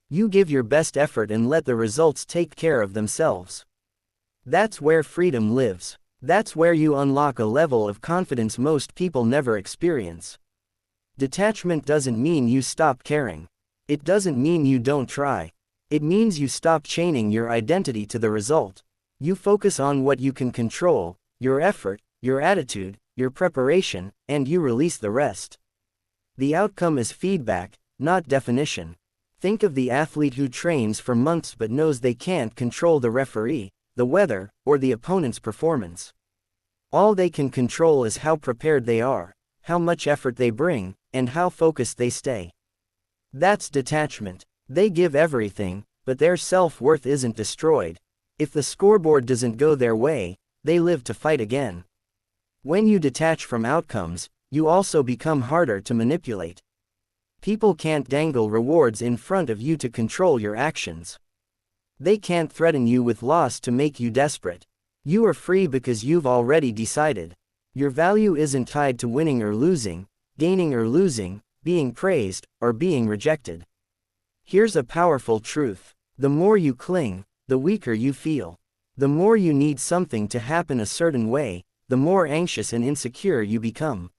You give your best effort and let the results take care of themselves. That's where freedom lives. That's where you unlock a level of confidence most people never experience. Detachment doesn't mean you stop caring. It doesn't mean you don't try. It means you stop chaining your identity to the result. You focus on what you can control, your effort, your attitude, your preparation, and you release the rest. The outcome is feedback, not definition. Think of the athlete who trains for months but knows they can't control the referee, the weather, or the opponent's performance. All they can control is how prepared they are, how much effort they bring, and how focused they stay. That's detachment. They give everything, but their self-worth isn't destroyed. If the scoreboard doesn't go their way, they live to fight again. When you detach from outcomes, you also become harder to manipulate. People can't dangle rewards in front of you to control your actions. They can't threaten you with loss to make you desperate. You are free because you've already decided. Your value isn't tied to winning or losing, gaining or losing, being praised, or being rejected. Here's a powerful truth. The more you cling, the weaker you feel. The more you need something to happen a certain way, the more anxious and insecure you become.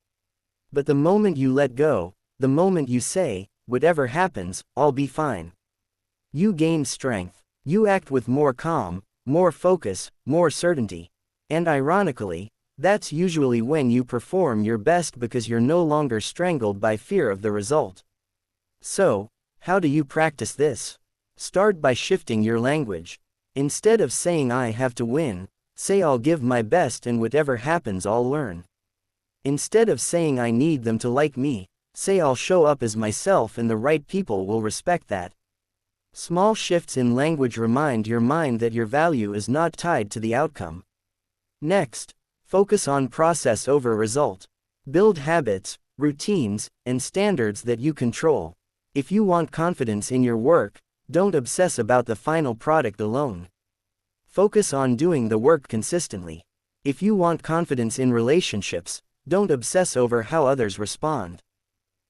But the moment you let go, the moment you say, whatever happens, I'll be fine, you gain strength. You act with more calm, more focus, more certainty. And ironically, that's usually when you perform your best because you're no longer strangled by fear of the result. So, how do you practice this? Start by shifting your language. Instead of saying I have to win, say I'll give my best and whatever happens I'll learn. Instead of saying I need them to like me, say I'll show up as myself and the right people will respect that. Small shifts in language remind your mind that your value is not tied to the outcome. Next, focus on process over result. Build habits, routines, and standards that you control. If you want confidence in your work, don't obsess about the final product alone. Focus on doing the work consistently. If you want confidence in relationships, don't obsess over how others respond.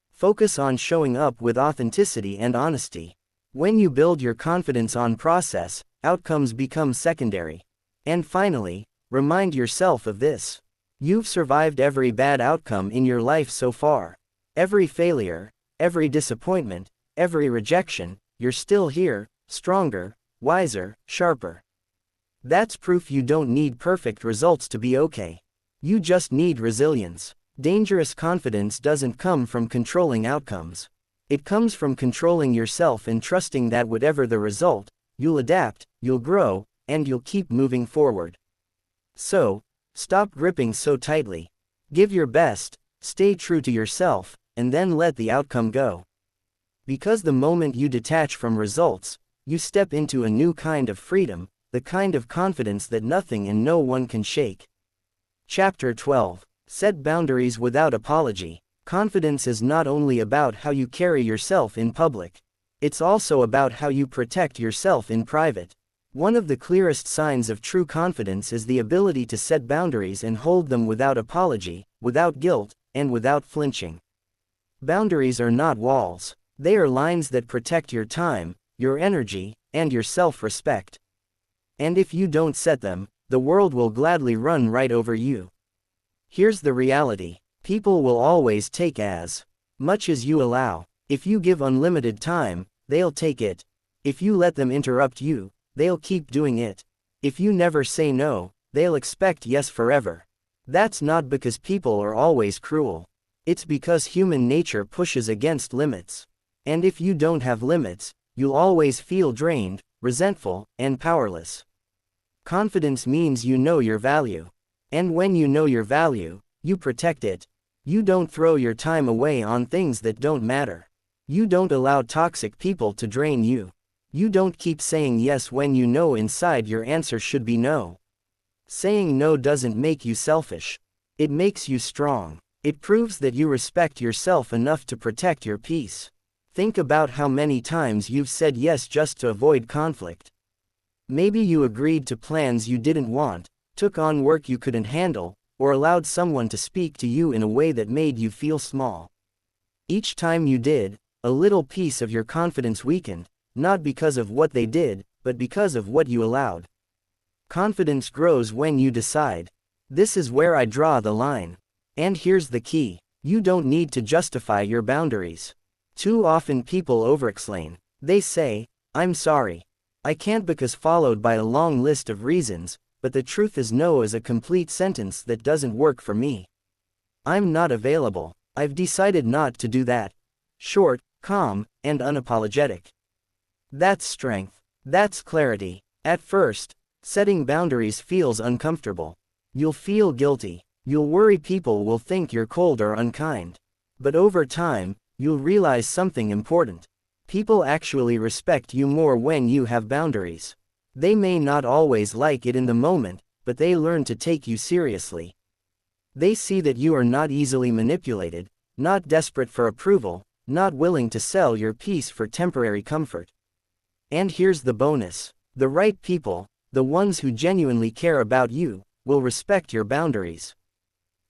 Focus on showing up with authenticity and honesty. When you build your confidence on process, outcomes become secondary. And finally, remind yourself of this. You've survived every bad outcome in your life so far. Every failure, every disappointment, every rejection, you're still here, stronger, wiser, sharper. That's proof you don't need perfect results to be okay. You just need resilience. Dangerous confidence doesn't come from controlling outcomes. It comes from controlling yourself and trusting that whatever the result, you'll adapt, you'll grow, and you'll keep moving forward. So, stop gripping so tightly. Give your best, stay true to yourself, and then let the outcome go. Because the moment you detach from results, you step into a new kind of freedom, the kind of confidence that nothing and no one can shake. Chapter 12. Set boundaries without apology. Confidence is not only about how you carry yourself in public. It's also about how you protect yourself in private. One of the clearest signs of true confidence is the ability to set boundaries and hold them without apology, without guilt, and without flinching. Boundaries are not walls. They are lines that protect your time, your energy, and your self-respect. And if you don't set them, the world will gladly run right over you. Here's the reality. People will always take as much as you allow. If you give unlimited time, they'll take it. If you let them interrupt you, they'll keep doing it. If you never say no, they'll expect yes forever. That's not because people are always cruel. It's because human nature pushes against limits. And if you don't have limits, you'll always feel drained, resentful, and powerless. Confidence means you know your value. And when you know your value, you protect it. You don't throw your time away on things that don't matter. You don't allow toxic people to drain you. You don't keep saying yes when you know inside your answer should be no. Saying no doesn't make you selfish. It makes you strong. It proves that you respect yourself enough to protect your peace. Think about how many times you've said yes just to avoid conflict. Maybe you agreed to plans you didn't want, took on work you couldn't handle, or allowed someone to speak to you in a way that made you feel small. Each time you did, a little piece of your confidence weakened, not because of what they did, but because of what you allowed. Confidence grows when you decide, this is where I draw the line. And here's the key, you don't need to justify your boundaries. Too often people overexplain. They say, I'm sorry. I can't, because followed by a long list of reasons, but the truth is no is a complete sentence that doesn't work for me. I'm not available. I've decided not to do that. Short, calm, and unapologetic. That's strength. That's clarity. At first, setting boundaries feels uncomfortable. You'll feel guilty. You'll worry people will think you're cold or unkind. But over time, you'll realize something important. People actually respect you more when you have boundaries. They may not always like it in the moment, but they learn to take you seriously. They see that you are not easily manipulated, not desperate for approval, not willing to sell your peace for temporary comfort. And here's the bonus. The right people, the ones who genuinely care about you, will respect your boundaries.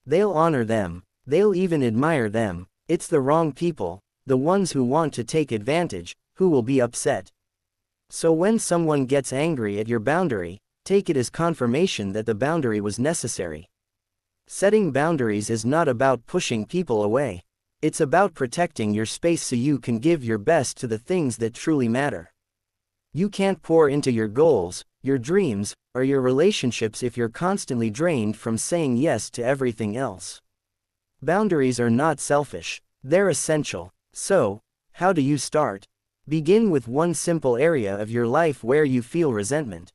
They'll honor them. They'll even admire them. It's the wrong people, the ones who want to take advantage, who will be upset. So when someone gets angry at your boundary, take it as confirmation that the boundary was necessary. Setting boundaries is not about pushing people away. It's about protecting your space so you can give your best to the things that truly matter. You can't pour into your goals, your dreams, or your relationships if you're constantly drained from saying yes to everything else. Boundaries are not selfish, they're essential. So, how do you start? Begin with one simple area of your life where you feel resentment.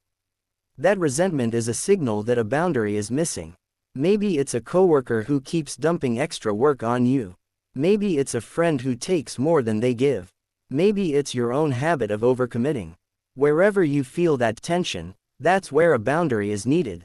That resentment is a signal that a boundary is missing. Maybe it's a coworker who keeps dumping extra work on you. Maybe it's a friend who takes more than they give. Maybe it's your own habit of overcommitting. Wherever you feel that tension, that's where a boundary is needed.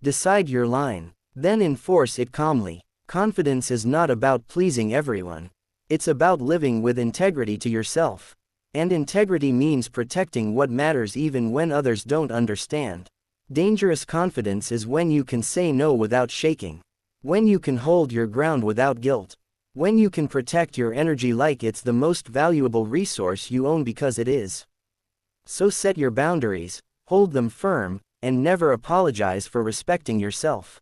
Decide your line, then enforce it calmly. Confidence is not about pleasing everyone. It's about living with integrity to yourself. And integrity means protecting what matters even when others don't understand. Dangerous confidence is when you can say no without shaking. When you can hold your ground without guilt. When you can protect your energy like it's the most valuable resource you own because it is. So set your boundaries, hold them firm, and never apologize for respecting yourself.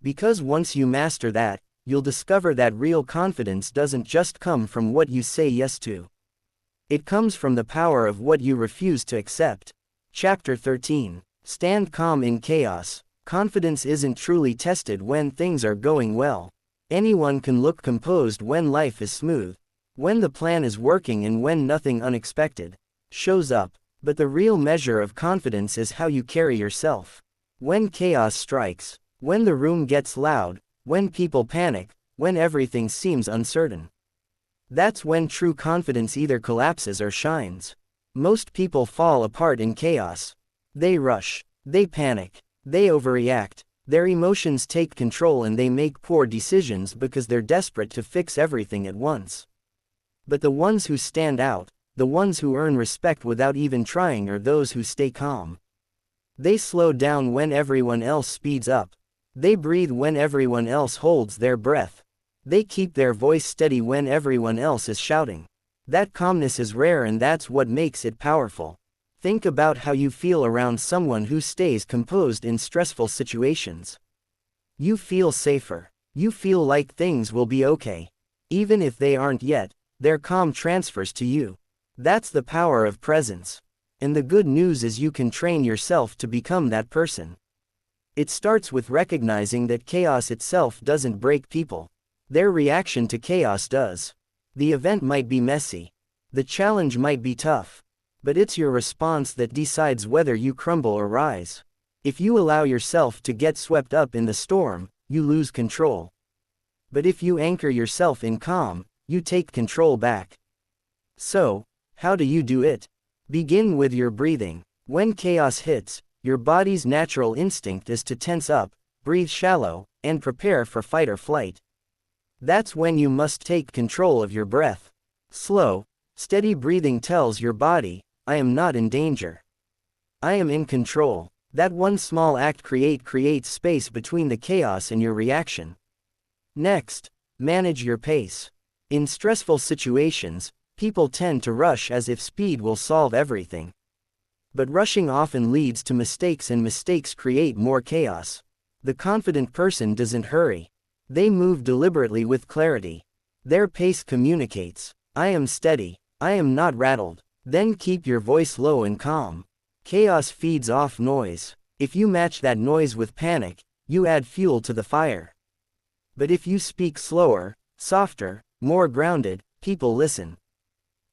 Because once you master that, you'll discover that real confidence doesn't just come from what you say yes to. It comes from the power of what you refuse to accept. Chapter 13. Stand calm in chaos. Confidence isn't truly tested when things are going well. Anyone can look composed when life is smooth, when the plan is working and when nothing unexpected shows up. But the real measure of confidence is how you carry yourself. When chaos strikes, when the room gets loud, when people panic, when everything seems uncertain. That's when true confidence either collapses or shines. Most people fall apart in chaos. They rush, they panic, they overreact, their emotions take control and they make poor decisions because they're desperate to fix everything at once. But the ones who stand out, the ones who earn respect without even trying, are those who stay calm. They slow down when everyone else speeds up. They breathe when everyone else holds their breath. They keep their voice steady when everyone else is shouting. That calmness is rare, and that's what makes it powerful. Think about how you feel around someone who stays composed in stressful situations. You feel safer. You feel like things will be okay. Even if they aren't yet, their calm transfers to you. That's the power of presence. And the good news is you can train yourself to become that person. It starts with recognizing that chaos itself doesn't break people. Their reaction to chaos does. The event might be messy. The challenge might be tough. But it's your response that decides whether you crumble or rise. If you allow yourself to get swept up in the storm, you lose control. But if you anchor yourself in calm, you take control back. So, how do you do it? Begin with your breathing. When chaos hits, your body's natural instinct is to tense up, breathe shallow, and prepare for fight or flight. That's when you must take control of your breath. Slow, steady breathing tells your body, I am not in danger. I am in control. That one small act creates space between the chaos and your reaction. Next, manage your pace. In stressful situations, people tend to rush as if speed will solve everything. But rushing often leads to mistakes, and mistakes create more chaos. The confident person doesn't hurry. They move deliberately with clarity. Their pace communicates, I am steady, I am not rattled. Then keep your voice low and calm. Chaos feeds off noise. If you match that noise with panic, you add fuel to the fire. But if you speak slower, softer, more grounded, people listen.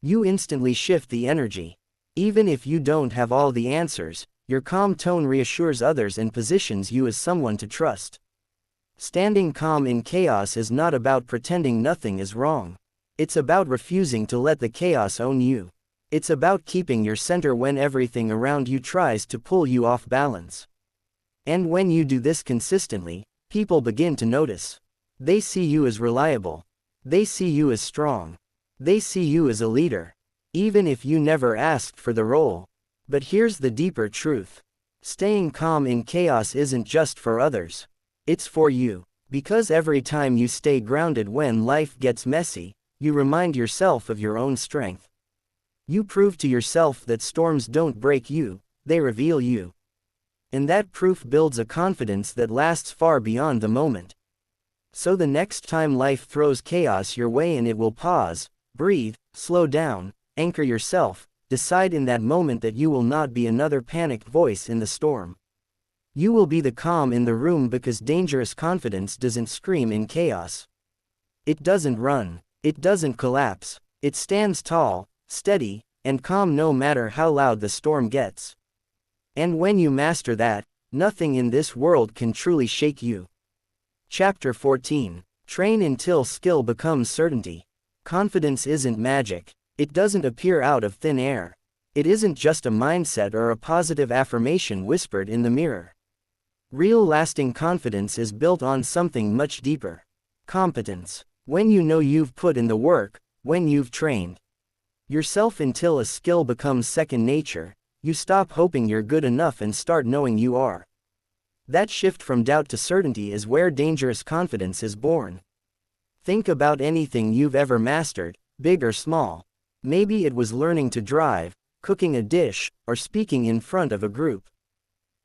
You instantly shift the energy. Even if you don't have all the answers, your calm tone reassures others and positions you as someone to trust. Standing calm in chaos is not about pretending nothing is wrong. It's about refusing to let the chaos own you. It's about keeping your center when everything around you tries to pull you off balance. And when you do this consistently, people begin to notice. They see you as reliable. They see you as strong. They see you as a leader. Even if you never asked for the role. But here's the deeper truth. Staying calm in chaos isn't just for others. It's for you. Because every time you stay grounded when life gets messy, you remind yourself of your own strength. You prove to yourself that storms don't break you, they reveal you. And that proof builds a confidence that lasts far beyond the moment. So the next time life throws chaos your way and it will pause, breathe, slow down, anchor yourself, decide in that moment that you will not be another panicked voice in the storm. You will be the calm in the room, because dangerous confidence doesn't scream in chaos. It doesn't run. It doesn't collapse. It stands tall, steady, and calm no matter how loud the storm gets. And when you master that, nothing in this world can truly shake you. Chapter 14. Train until skill becomes certainty. Confidence isn't magic. It doesn't appear out of thin air. It isn't just a mindset or a positive affirmation whispered in the mirror. Real lasting confidence is built on something much deeper. Competence. When you know you've put in the work, when you've trained yourself until a skill becomes second nature, you stop hoping you're good enough and start knowing you are. That shift from doubt to certainty is where dangerous confidence is born. Think about anything you've ever mastered, big or small. Maybe it was learning to drive, cooking a dish, or speaking in front of a group.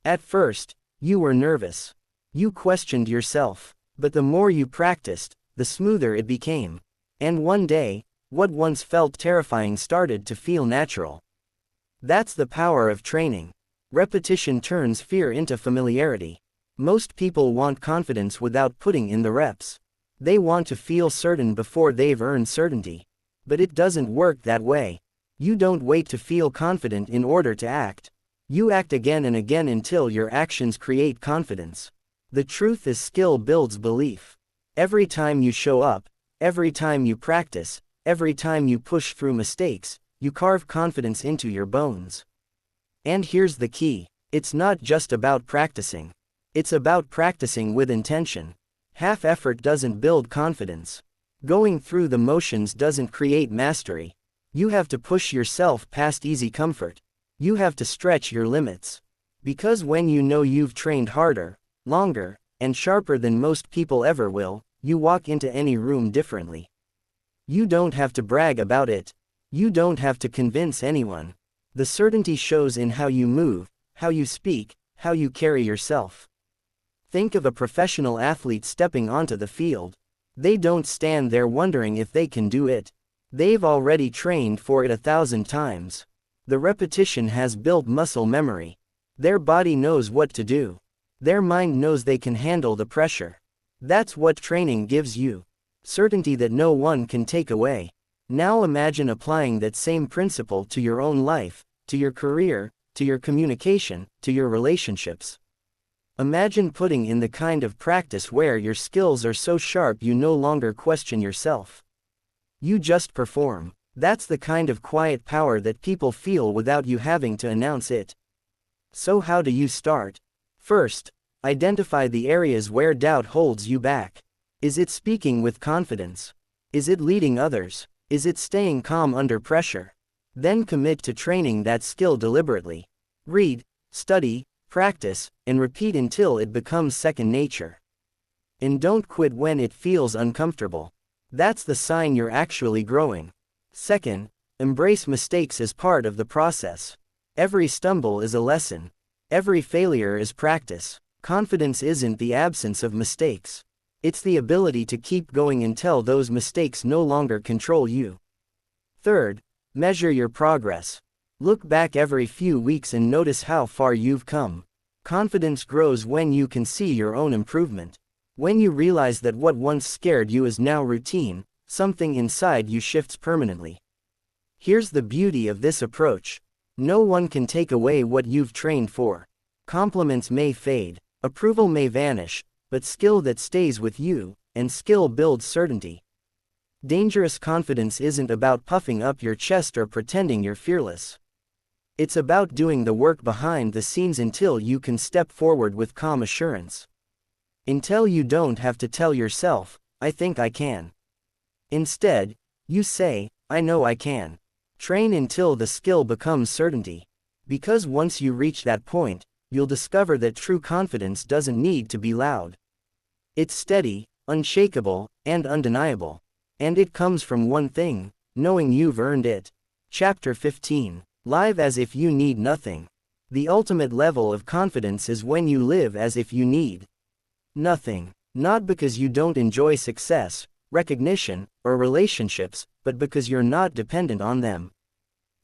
At first, you were nervous. You questioned yourself. But the more you practiced, the smoother it became. And one day, what once felt terrifying started to feel natural. That's the power of training. Repetition turns fear into familiarity. Most people want confidence without putting in the reps. They want to feel certain before they've earned certainty. But it doesn't work that way. You don't wait to feel confident in order to act. You act again and again until your actions create confidence. The truth is, skill builds belief. Every time you show up, every time you practice, every time you push through mistakes, you carve confidence into your bones. And here's the key. It's not just about practicing. It's about practicing with intention. Half effort doesn't build confidence. Going through the motions doesn't create mastery. You have to push yourself past easy comfort. You have to stretch your limits. Because when you know you've trained harder, longer, and sharper than most people ever will, you walk into any room differently. You don't have to brag about it. You don't have to convince anyone. The certainty shows in how you move, how you speak, how you carry yourself. Think of a professional athlete stepping onto the field. They don't stand there wondering if they can do it. They've already trained for it 1,000 times. The repetition has built muscle memory. Their body knows what to do. Their mind knows they can handle the pressure. That's what training gives you. Certainty that no one can take away. Now imagine applying that same principle to your own life, to your career, to your communication, to your relationships. Imagine putting in the kind of practice where your skills are so sharp you no longer question yourself. You just perform. That's the kind of quiet power that people feel without you having to announce it. So how do you start? First, identify the areas where doubt holds you back. Is it speaking with confidence? Is it leading others? Is it staying calm under pressure? Then commit to training that skill deliberately. Read, study, practice, and repeat until it becomes second nature. And don't quit when it feels uncomfortable. That's the sign you're actually growing. Second, embrace mistakes as part of the process. Every stumble is a lesson. Every failure is practice. Confidence isn't the absence of mistakes. It's the ability to keep going until those mistakes no longer control you. Third, measure your progress. Look back every few weeks and notice how far you've come. Confidence grows when you can see your own improvement. When you realize that what once scared you is now routine, something inside you shifts permanently. Here's the beauty of this approach. No one can take away what you've trained for. Compliments may fade, approval may vanish, but skill that stays with you, and skill builds certainty. Dangerous confidence isn't about puffing up your chest or pretending you're fearless. It's about doing the work behind the scenes until you can step forward with calm assurance. Until you don't have to tell yourself, I think I can. Instead, you say, I know I can. Train until the skill becomes certainty. Because once you reach that point, you'll discover that true confidence doesn't need to be loud. It's steady, unshakable, and undeniable. And it comes from one thing, knowing you've earned it. Chapter 15. Live as if you need nothing. The ultimate level of confidence is when you live as if you need nothing. Not because you don't enjoy success, recognition, or relationships, but because you're not dependent on them.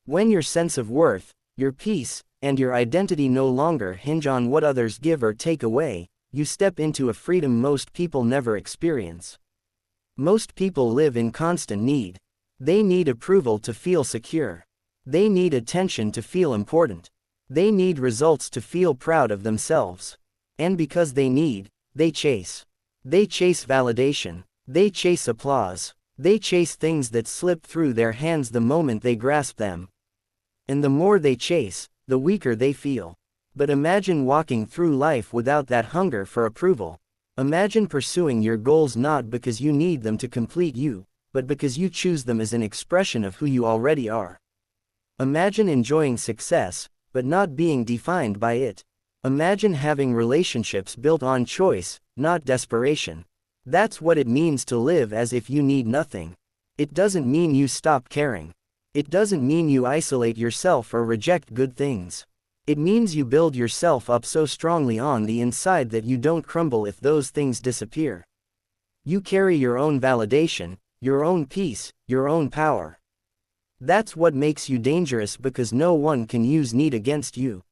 When your sense of worth, your peace, and your identity no longer hinge on what others give or take away, you step into a freedom most people never experience. Most people live in constant need. They need approval to feel secure. They need attention to feel important. They need results to feel proud of themselves. And because they chase. They chase validation. They chase applause. They chase things that slip through their hands the moment they grasp them. And the more they chase, the weaker they feel. But imagine walking through life without that hunger for approval. Imagine pursuing your goals not because you need them to complete you, but because you choose them as an expression of who you already are. Imagine enjoying success, but not being defined by it. Imagine having relationships built on choice, not desperation. That's what it means to live as if you need nothing. It doesn't mean you stop caring. It doesn't mean you isolate yourself or reject good things. It means you build yourself up so strongly on the inside that you don't crumble if those things disappear. You carry your own validation, your own peace, your own power. That's what makes you dangerous because no one can use need against you.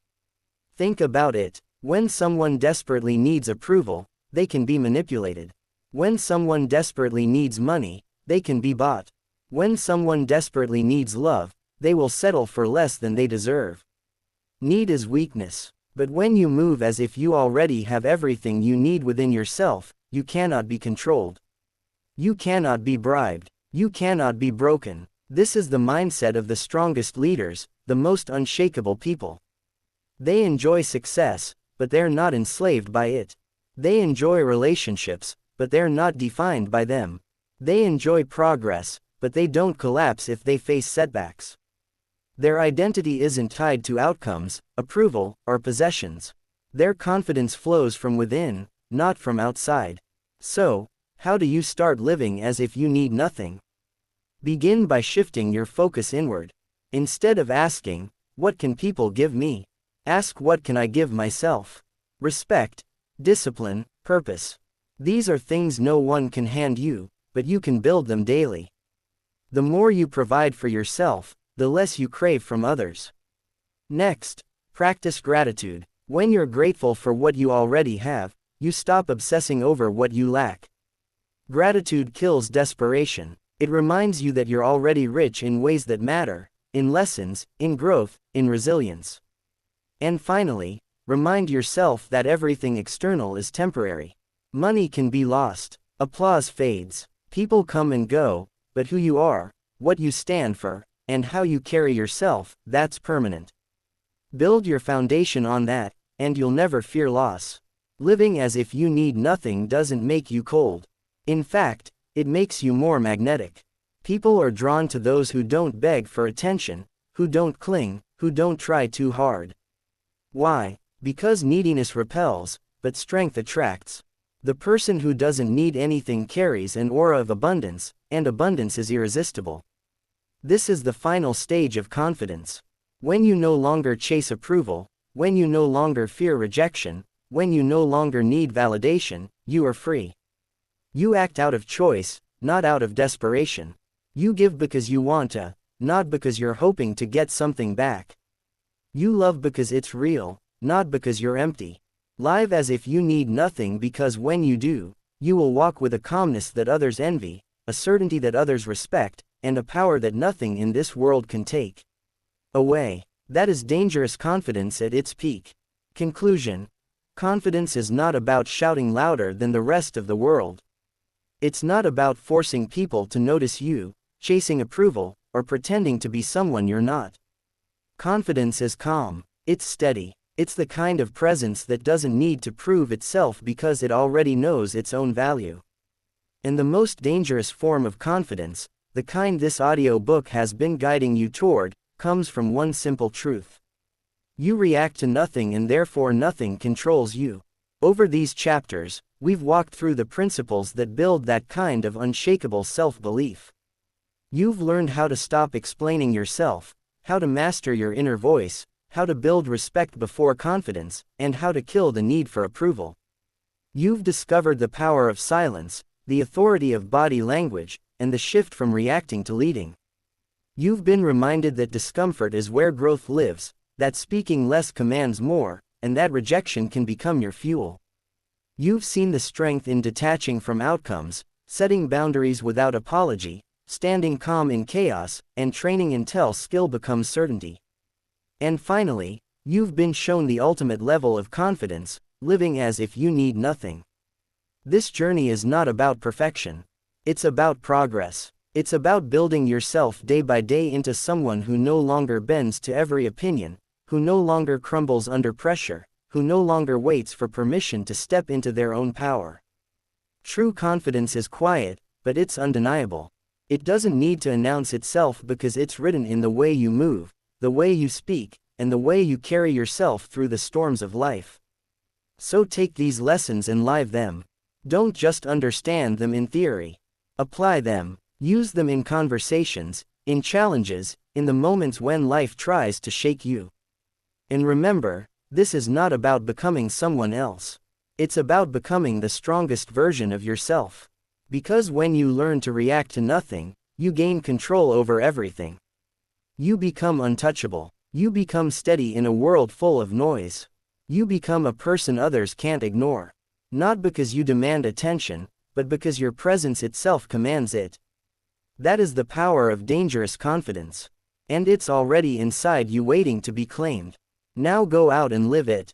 Think about it. When someone desperately needs approval, they can be manipulated. When someone desperately needs money, they can be bought. When someone desperately needs love, they will settle for less than they deserve. Need is weakness. But when you move as if you already have everything you need within yourself, you cannot be controlled. You cannot be bribed. You cannot be broken. This is the mindset of the strongest leaders, the most unshakable people. They enjoy success, but they're not enslaved by it. They enjoy relationships, but they're not defined by them. They enjoy progress, but they don't collapse if they face setbacks. Their identity isn't tied to outcomes, approval, or possessions. Their confidence flows from within, not from outside. So, how do you start living as if you need nothing? Begin by shifting your focus inward. Instead of asking, "What can people give me?" ask, "What can I give myself?" Respect, discipline, purpose. These are things no one can hand you, but you can build them daily. The more you provide for yourself, the less you crave from others. Next, practice gratitude. When you're grateful for what you already have, you stop obsessing over what you lack. Gratitude kills desperation. It reminds you that you're already rich in ways that matter, in lessons, in growth, in resilience. And finally, remind yourself that everything external is temporary. Money can be lost. Applause fades. People come and go, but who you are, what you stand for, and how you carry yourself, that's permanent. Build your foundation on that, and you'll never fear loss. Living as if you need nothing doesn't make you cold. In fact, it makes you more magnetic. People are drawn to those who don't beg for attention, who don't cling, who don't try too hard. Why? Because neediness repels, but strength attracts. The person who doesn't need anything carries an aura of abundance, and abundance is irresistible. This is the final stage of confidence. When you no longer chase approval, when you no longer fear rejection, when you no longer need validation, you are free. You act out of choice, not out of desperation. You give because you want to, not because you're hoping to get something back. You love because it's real, not because you're empty. Live as if you need nothing, because when you do, you will walk with a calmness that others envy, a certainty that others respect, and a power that nothing in this world can take away. That is dangerous confidence at its peak. Conclusion. Confidence is not about shouting louder than the rest of the world. It's not about forcing people to notice you, chasing approval, or pretending to be someone you're not. Confidence is calm. It's steady. It's the kind of presence that doesn't need to prove itself because it already knows its own value. And the most dangerous form of confidence, the kind this audiobook has been guiding you toward, comes from one simple truth. You react to nothing, and therefore nothing controls you. Over these chapters, we've walked through the principles that build that kind of unshakable self-belief. You've learned how to stop explaining yourself, how to master your inner voice, how to build respect before confidence, and how to kill the need for approval. You've discovered the power of silence, the authority of body language, and the shift from reacting to leading. You've been reminded that discomfort is where growth lives, that speaking less commands more, and that rejection can become your fuel. You've seen the strength in detaching from outcomes, setting boundaries without apology, standing calm in chaos, and training until skill becomes certainty. And finally, you've been shown the ultimate level of confidence, living as if you need nothing. This journey is not about perfection. It's about progress. It's about building yourself day by day into someone who no longer bends to every opinion, who no longer crumbles under pressure, who no longer waits for permission to step into their own power. True confidence is quiet, but it's undeniable. It doesn't need to announce itself because it's written in the way you move, the way you speak, and the way you carry yourself through the storms of life. So take these lessons and live them. Don't just understand them in theory. Apply them. Use them in conversations, in challenges, in the moments when life tries to shake you. And remember, this is not about becoming someone else. It's about becoming the strongest version of yourself. Because when you learn to react to nothing, you gain control over everything. You become untouchable. You become steady in a world full of noise. You become a person others can't ignore. Not because you demand attention, but because your presence itself commands it. That is the power of dangerous confidence. And it's already inside you, waiting to be claimed. Now go out and live it.